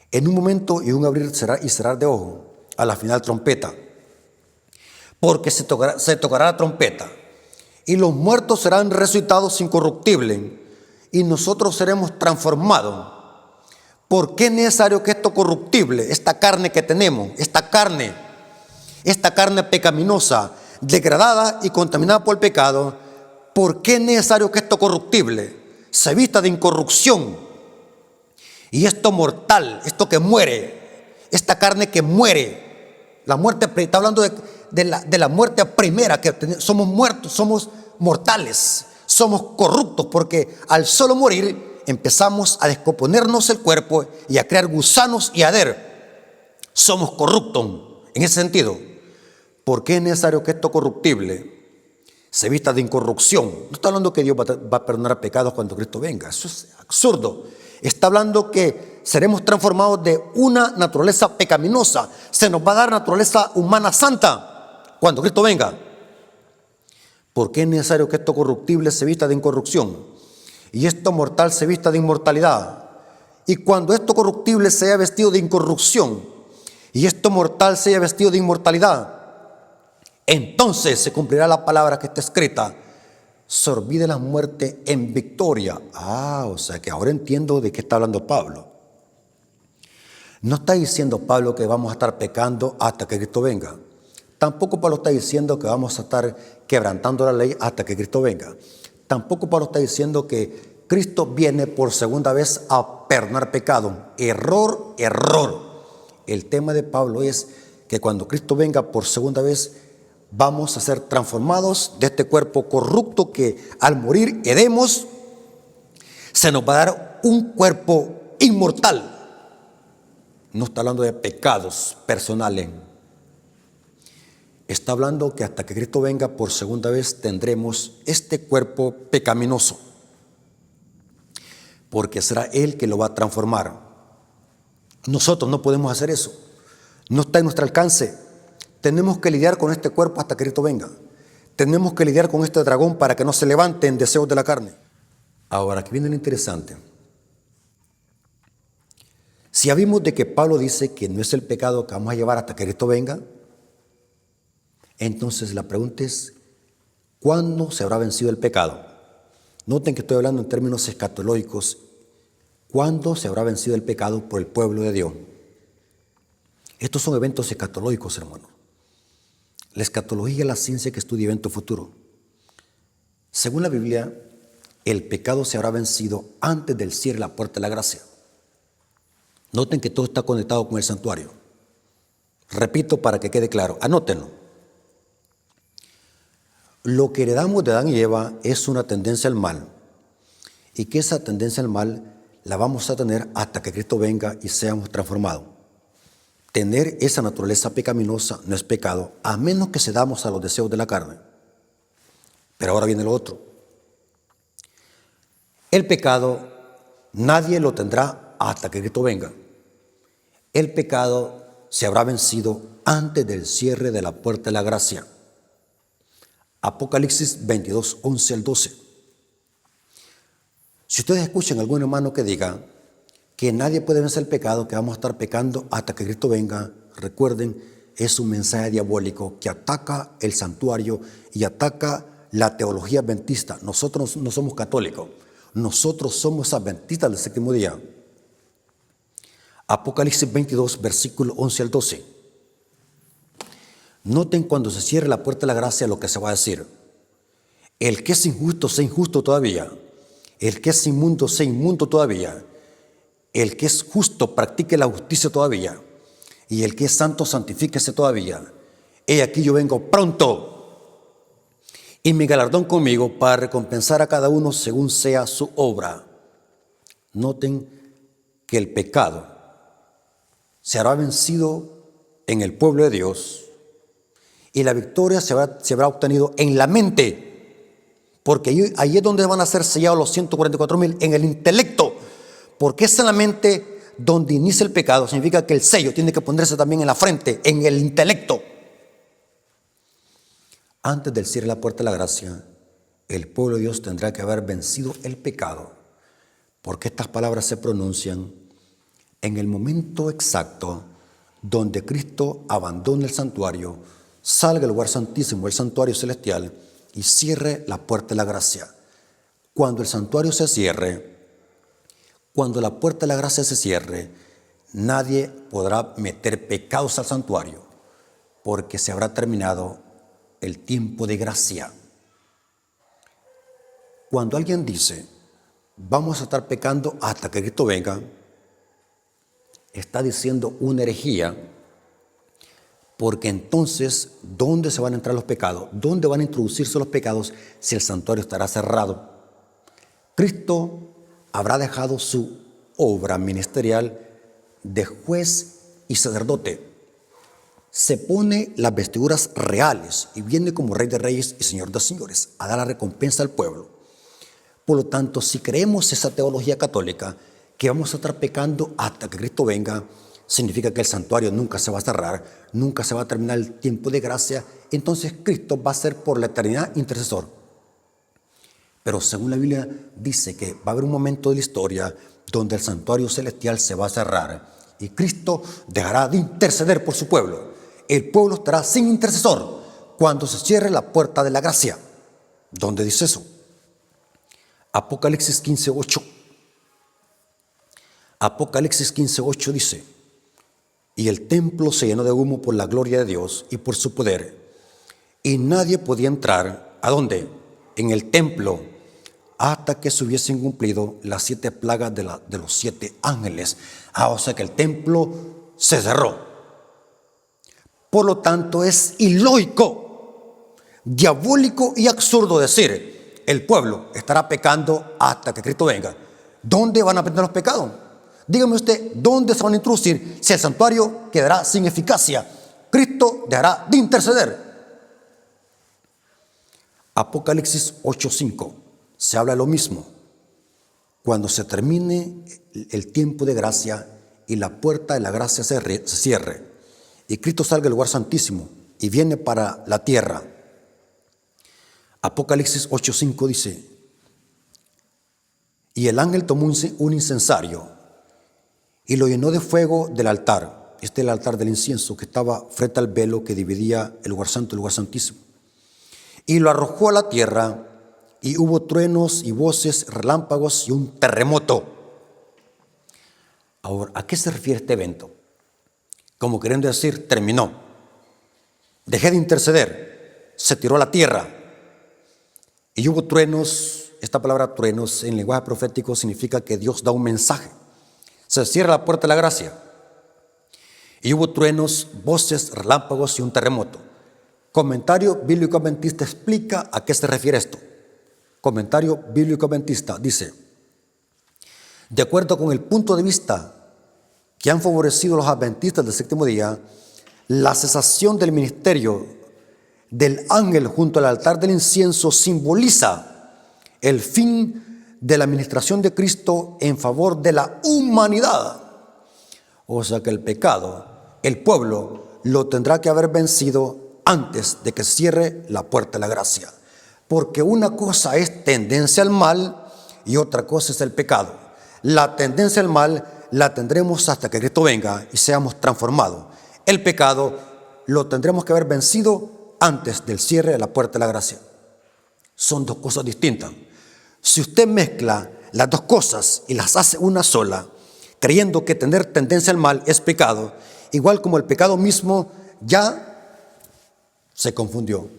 En un momento y un abrir y cerrar de ojo, a la final trompeta. Porque se tocará la trompeta. Y los muertos serán resucitados incorruptibles. Y nosotros seremos transformados. ¿Por qué es necesario que esto corruptible, esta carne que tenemos, esta carne pecaminosa, degradada y contaminada por el pecado, por qué es necesario que esto corruptible se vista de incorrupción? Y esto mortal, esto que muere, esta carne que muere, la muerte, está hablando de la muerte primera, que somos muertos, somos mortales, somos corruptos, porque al solo morir empezamos a descomponernos el cuerpo y a crear gusanos y adher. Somos corruptos en ese sentido. ¿Por qué es necesario que esto corruptible se vista de incorrupción? No está hablando que Dios va a perdonar pecados cuando Cristo venga. Eso es absurdo. Está hablando que seremos transformados de una naturaleza pecaminosa. Se nos va a dar naturaleza humana santa cuando Cristo venga. ¿Por qué es necesario que esto corruptible se vista de incorrupción y esto mortal se vista de inmortalidad? Y cuando esto corruptible se haya vestido de incorrupción y esto mortal se haya vestido de inmortalidad, entonces se cumplirá la palabra que está escrita: sorbide la muerte en victoria. O sea que ahora entiendo de qué está hablando Pablo. No está diciendo Pablo que vamos a estar pecando hasta que Cristo venga. Tampoco Pablo está diciendo que vamos a estar quebrantando la ley hasta que Cristo venga. Tampoco Pablo está diciendo que Cristo viene por segunda vez a perdonar pecado. Error. El tema de Pablo es que cuando Cristo venga por segunda vez, vamos a ser transformados de este cuerpo corrupto que al morir heremos. Se nos va a dar un cuerpo inmortal. No está hablando de pecados personales. Está hablando que hasta que Cristo venga por segunda vez tendremos este cuerpo pecaminoso, porque será Él que lo va a transformar. Nosotros no podemos hacer eso. No está en nuestro alcance. Tenemos que lidiar con este cuerpo hasta que Cristo venga. Tenemos que lidiar con este dragón para que no se levante en deseos de la carne. Ahora, aquí viene lo interesante. Si ya vimos de que Pablo dice que no es el pecado que vamos a llevar hasta que Cristo venga, entonces la pregunta es, ¿cuándo se habrá vencido el pecado? Noten que estoy hablando en términos escatológicos. ¿Cuándo se habrá vencido el pecado por el pueblo de Dios? Estos son eventos escatológicos, hermano. La escatología es la ciencia que estudia eventos futuros. Según la Biblia, el pecado se habrá vencido antes del cierre de la puerta de la gracia. Noten que todo está conectado con el santuario. Repito para que quede claro, anótenlo. Lo que heredamos de Adán y Eva es una tendencia al mal, y que esa tendencia al mal la vamos a tener hasta que Cristo venga y seamos transformados. Tener esa naturaleza pecaminosa no es pecado, a menos que cedamos a los deseos de la carne. Pero ahora viene lo otro. El pecado nadie lo tendrá hasta que Cristo venga. El pecado se habrá vencido antes del cierre de la puerta de la gracia. Apocalipsis 22, 11 al 12. Si ustedes escuchan a algún hermano que diga que nadie puede vencer el pecado, que vamos a estar pecando hasta que Cristo venga, recuerden, es un mensaje diabólico que ataca el santuario y ataca la teología adventista. Nosotros no somos católicos, nosotros somos adventistas del séptimo día. Apocalipsis 22, versículo 11 al 12. Noten cuando se cierre la puerta de la gracia lo que se va a decir. El que es injusto, sea injusto todavía. El que es inmundo, sea inmundo todavía. El que es justo, practique la justicia todavía. Y el que es santo, santifíquese todavía. He aquí yo vengo pronto. Y mi galardón conmigo para recompensar a cada uno según sea su obra. Noten que el pecado se habrá vencido en el pueblo de Dios. Y la victoria se habrá obtenido en la mente, porque ahí es donde van a ser sellados los 144,000, en el intelecto, porque es en la mente donde inicia el pecado. Significa que el sello tiene que ponerse también en la frente, en el intelecto. Antes del cierre de la puerta de la gracia, el pueblo de Dios tendrá que haber vencido el pecado, porque estas palabras se pronuncian en el momento exacto donde Cristo abandone el santuario, salga del lugar santísimo, el santuario celestial, y cierre la puerta de la gracia. Cuando el santuario se cierre, cuando la puerta de la gracia se cierre, nadie podrá meter pecados al santuario, porque se habrá terminado el tiempo de gracia. Cuando alguien dice, vamos a estar pecando hasta que Cristo venga, está diciendo una herejía, porque entonces, ¿dónde se van a entrar los pecados? ¿Dónde van a introducirse los pecados si el santuario estará cerrado? Cristo habrá dejado su obra ministerial de juez y sacerdote. Se pone las vestiduras reales y viene como Rey de Reyes y Señor de Señores a dar la recompensa al pueblo. Por lo tanto, si creemos esa teología católica, que vamos a estar pecando hasta que Cristo venga, significa que el santuario nunca se va a cerrar, nunca se va a terminar el tiempo de gracia, entonces Cristo va a ser por la eternidad intercesor. Pero según la Biblia dice que va a haber un momento de la historia donde el santuario celestial se va a cerrar y Cristo dejará de interceder por su pueblo. El pueblo estará sin intercesor cuando se cierre la puerta de la gracia. ¿Dónde dice eso? Apocalipsis 15:8. Apocalipsis 15:8 dice: y el templo se llenó de humo por la gloria de Dios y por su poder, y nadie podía entrar, ¿a dónde? En el templo, hasta que se hubiesen cumplido las 7 plagas de los 7 ángeles. O sea que el templo se cerró. Por lo tanto, es ilógico, diabólico y absurdo decir, el pueblo estará pecando hasta que Cristo venga. ¿Dónde van a aprender los pecados? Dígame usted, ¿dónde se van a introducir si el santuario quedará sin eficacia? Cristo dejará de interceder. Apocalipsis 8:5 se habla de lo mismo. Cuando se termine el tiempo de gracia y la puerta de la gracia se cierre y Cristo salga del lugar santísimo y viene para la tierra. Apocalipsis 8:5 dice: y el ángel tomó un incensario y lo llenó de fuego del altar. Este es el altar del incienso que estaba frente al velo que dividía el lugar santo y el lugar santísimo. Y lo arrojó a la tierra, y hubo truenos y voces, relámpagos y un terremoto. Ahora, ¿a qué se refiere este evento? Como queriendo decir, terminó. Dejé de interceder, se tiró a la tierra. Y hubo truenos. Esta palabra truenos en lenguaje profético significa que Dios da un mensaje. Se cierra la puerta de la gracia. Y hubo truenos, voces, relámpagos y un terremoto. Comentario bíblico adventista explica a qué se refiere esto. Comentario bíblico adventista dice: de acuerdo con el punto de vista que han favorecido los adventistas del séptimo día, la cesación del ministerio del ángel junto al altar del incienso simboliza el fin de la administración de Cristo en favor de la humanidad. O sea que el pecado, el pueblo, lo tendrá que haber vencido antes de que cierre la puerta de la gracia. Porque una cosa es tendencia al mal y otra cosa es el pecado. La tendencia al mal la tendremos hasta que Cristo venga y seamos transformados. El pecado lo tendremos que haber vencido antes del cierre de la puerta de la gracia. Son dos cosas distintas. Si usted mezcla las dos cosas y las hace una sola, creyendo que tener tendencia al mal es pecado, igual como el pecado mismo ya se confundió,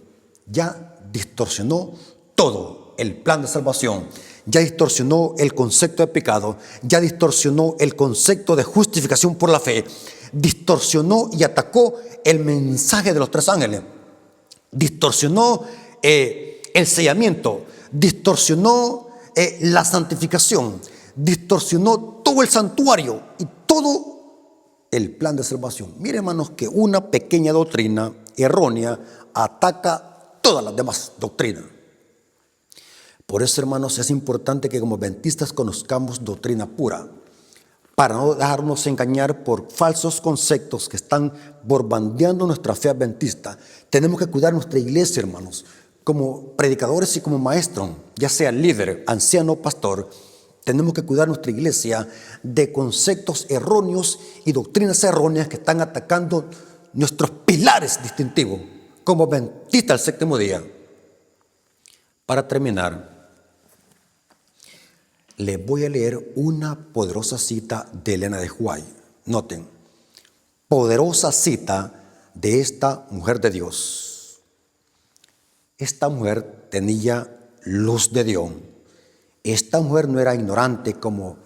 ya distorsionó todo el plan de salvación, ya distorsionó el concepto de pecado, ya distorsionó el concepto de justificación por la fe, distorsionó y atacó el mensaje de los tres ángeles, distorsionó el sellamiento, distorsionó la santificación, distorsionó todo el santuario y todo el plan de salvación. Mire, hermanos, que una pequeña doctrina errónea ataca todas las demás doctrinas. Por eso, hermanos, es importante que como adventistas conozcamos doctrina pura, para no dejarnos engañar por falsos conceptos que están borbandeando nuestra fe adventista. Tenemos que cuidar nuestra iglesia, hermanos, como predicadores y como maestros, ya sea líder, anciano, pastor. Tenemos que cuidar nuestra iglesia de conceptos erróneos y doctrinas erróneas que están atacando nuestros pilares distintivos como adventistas del séptimo día. Para terminar, les voy a leer una poderosa cita de Elena de White. Noten, poderosa cita de esta mujer de Dios. Esta mujer tenía luz de Dios. Esta mujer no era ignorante como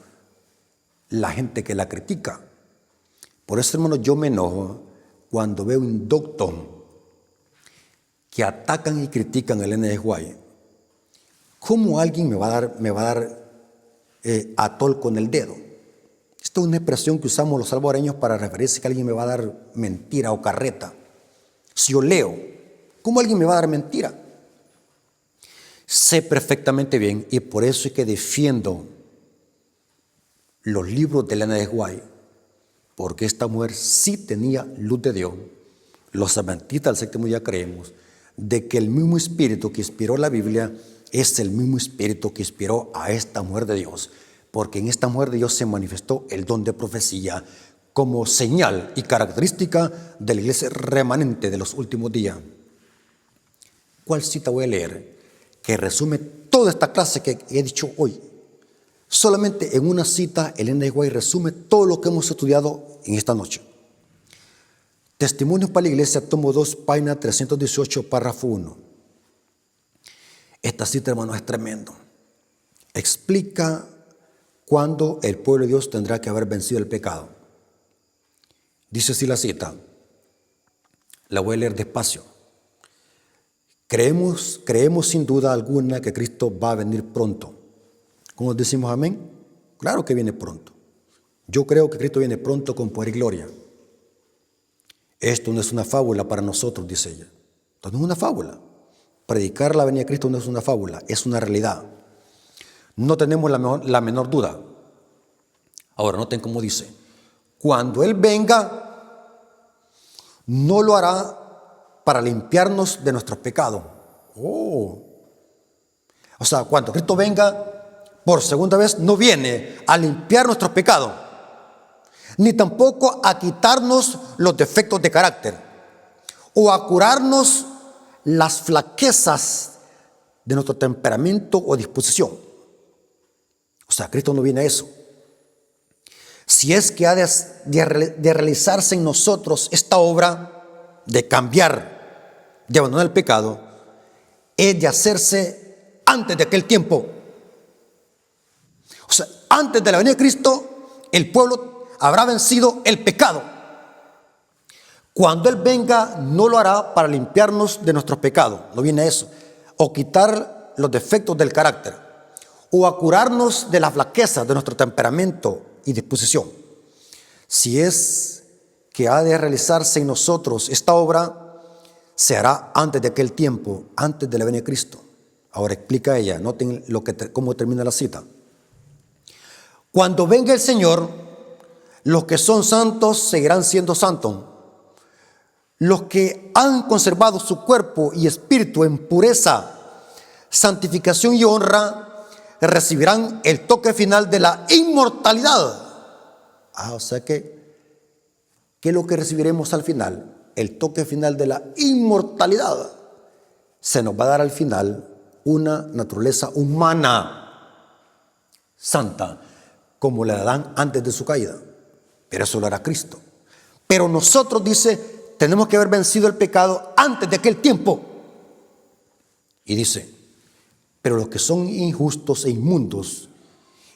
la gente que la critica. Por eso, hermano, yo me enojo cuando veo inductos que atacan y critican a Elena de White. ¿Cómo alguien me va a dar atol con el dedo? Esta es una expresión que usamos los salvadoreños para referirse a que alguien me va a dar mentira o carreta. Si yo leo, ¿cómo alguien me va a dar mentira? Sé perfectamente bien, y por eso es que defiendo los libros de Elena de White, porque esta mujer sí tenía luz de Dios. Los adventistas del séptimo día creemos de que el mismo espíritu que inspiró la Biblia es el mismo espíritu que inspiró a esta mujer de Dios, porque en esta mujer de Dios se manifestó el don de profecía como señal y característica de la iglesia remanente de los últimos días. ¿Cuál cita voy a leer? Que resume toda esta clase que he dicho hoy. Solamente en una cita, Elena de White resume todo lo que hemos estudiado en esta noche. Testimonios para la Iglesia, tomo 2, página 318, párrafo 1. Esta cita, hermano, es tremendo. Explica cuándo el pueblo de Dios tendrá que haber vencido el pecado. Dice así la cita. La voy a leer despacio. Creemos sin duda alguna que Cristo va a venir pronto. ¿Cómo decimos amén? Claro que viene pronto. Yo creo que Cristo viene pronto con poder y gloria. Esto no es una fábula para nosotros, dice ella. Esto no es una fábula. Predicar la venida de Cristo no es una fábula, es una realidad. No tenemos la menor duda. Ahora, noten cómo dice. Cuando Él venga, no lo hará para limpiarnos de nuestros pecados. O sea, cuando Cristo venga por segunda vez, no viene a limpiar nuestros pecados, ni tampoco a quitarnos los defectos de carácter o a curarnos las flaquezas de nuestro temperamento o disposición. O sea, Cristo no viene a eso. Si es que ha de realizarse en nosotros esta obra de cambiar, de abandonar el pecado, es de hacerse antes de aquel tiempo. O sea, antes de la venida de Cristo, el pueblo habrá vencido el pecado. Cuando Él venga, no lo hará para limpiarnos de nuestros pecados, no viene a eso, o quitar los defectos del carácter, o a curarnos de las flaquezas de nuestro temperamento y disposición. Si es que ha de realizarse en nosotros esta obra, se hará antes de aquel tiempo, antes de la venida de Cristo. Ahora explica ella, noten cómo termina la cita. Cuando venga el Señor, los que son santos seguirán siendo santos. Los que han conservado su cuerpo y espíritu en pureza, santificación y honra, recibirán el toque final de la inmortalidad. O sea que, ¿qué es lo que recibiremos al final? El toque final de la inmortalidad. Se nos va a dar al final una naturaleza humana, santa, como la dan antes de su caída. Pero eso lo hará Cristo. Pero nosotros, dice, tenemos que haber vencido el pecado antes de aquel tiempo. Y dice, pero los que son injustos e inmundos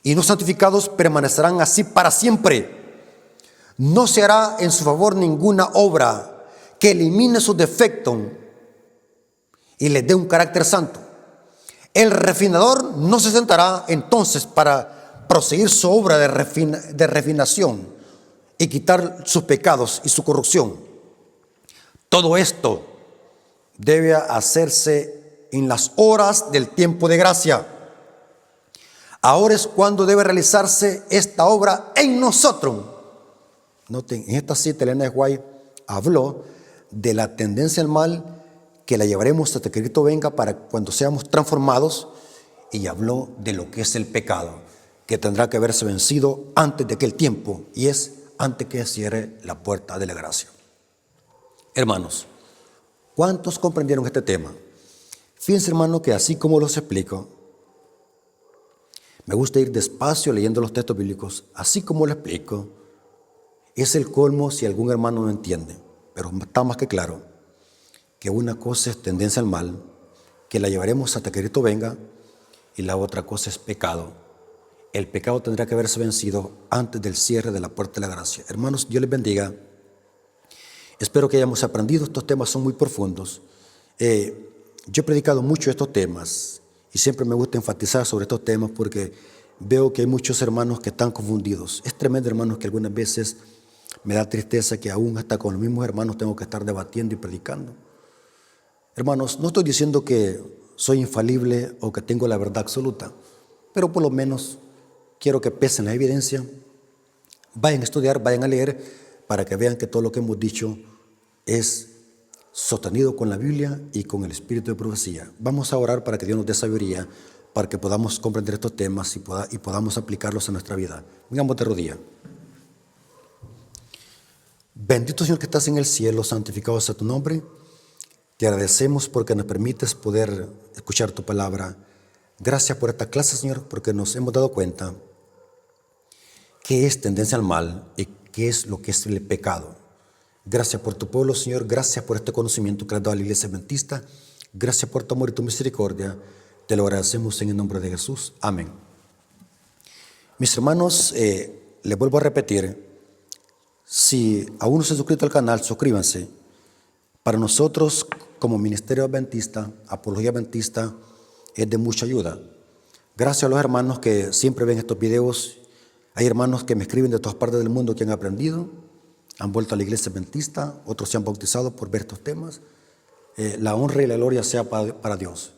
y no santificados permanecerán así para siempre. No se hará en su favor ninguna obra que elimine sus defectos y les dé un carácter santo. El refinador no se sentará entonces para proseguir su obra de refinación y quitar sus pecados y su corrupción. Todo esto debe hacerse en las horas del tiempo de gracia. Ahora es cuando debe realizarse esta obra en nosotros. Noten, en esta cita Elena de White habló de la tendencia al mal que la llevaremos hasta que Cristo venga para cuando seamos transformados, y habló de lo que es el pecado, que tendrá que haberse vencido antes de aquel tiempo, y es antes que cierre la puerta de la gracia. Hermanos, ¿cuántos comprendieron este tema? Fíjense, hermano, que así como los explico, me gusta ir despacio leyendo los textos bíblicos, así como lo explico, es el colmo si algún hermano no entiende, pero está más que claro que una cosa es tendencia al mal, que la llevaremos hasta que Cristo venga, y la otra cosa es pecado. El pecado tendrá que haberse vencido antes del cierre de la puerta de la gracia. Hermanos, Dios les bendiga. Espero que hayamos aprendido. Estos temas son muy profundos. Yo he predicado mucho estos temas y siempre me gusta enfatizar sobre estos temas porque veo que hay muchos hermanos que están confundidos. Es tremendo, hermanos, que algunas veces me da tristeza que aún hasta con los mismos hermanos tengo que estar debatiendo y predicando. Hermanos, no estoy diciendo que soy infalible o que tengo la verdad absoluta, pero por lo menos quiero que pesen la evidencia, vayan a estudiar, vayan a leer, para que vean que todo lo que hemos dicho es sostenido con la Biblia y con el espíritu de profecía. Vamos a orar para que Dios nos dé sabiduría, para que podamos comprender estos temas y podamos aplicarlos a nuestra vida. Vengamos de rodillas. Bendito Señor que estás en el cielo, santificado sea tu nombre. Te agradecemos porque nos permites poder escuchar tu palabra. Gracias por esta clase, Señor, porque nos hemos dado cuenta qué es tendencia al mal y qué es lo que es el pecado. Gracias por tu pueblo, Señor. Gracias por este conocimiento que has dado a la Iglesia Adventista. Gracias por tu amor y tu misericordia. Te lo agradecemos en el nombre de Jesús. Amén. Mis hermanos, les vuelvo a repetir, si aún no se han suscrito al canal, suscríbanse. Para nosotros, como Ministerio Adventista, Apología Adventista, es de mucha ayuda. Gracias a los hermanos que siempre ven estos videos. Hay hermanos que me escriben de todas partes del mundo que han aprendido, han vuelto a la Iglesia Adventista, otros se han bautizado por ver estos temas. La honra y la gloria sea para Dios.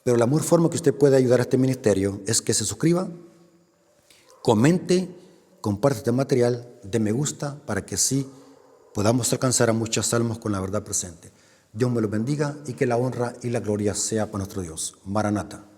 Pero la mejor forma que usted puede ayudar a este ministerio es que se suscriba, comente, comparte este material, dé me gusta para que así podamos alcanzar a muchas almas con la verdad presente. Dios me los bendiga y que la honra y la gloria sea para nuestro Dios. Maranata.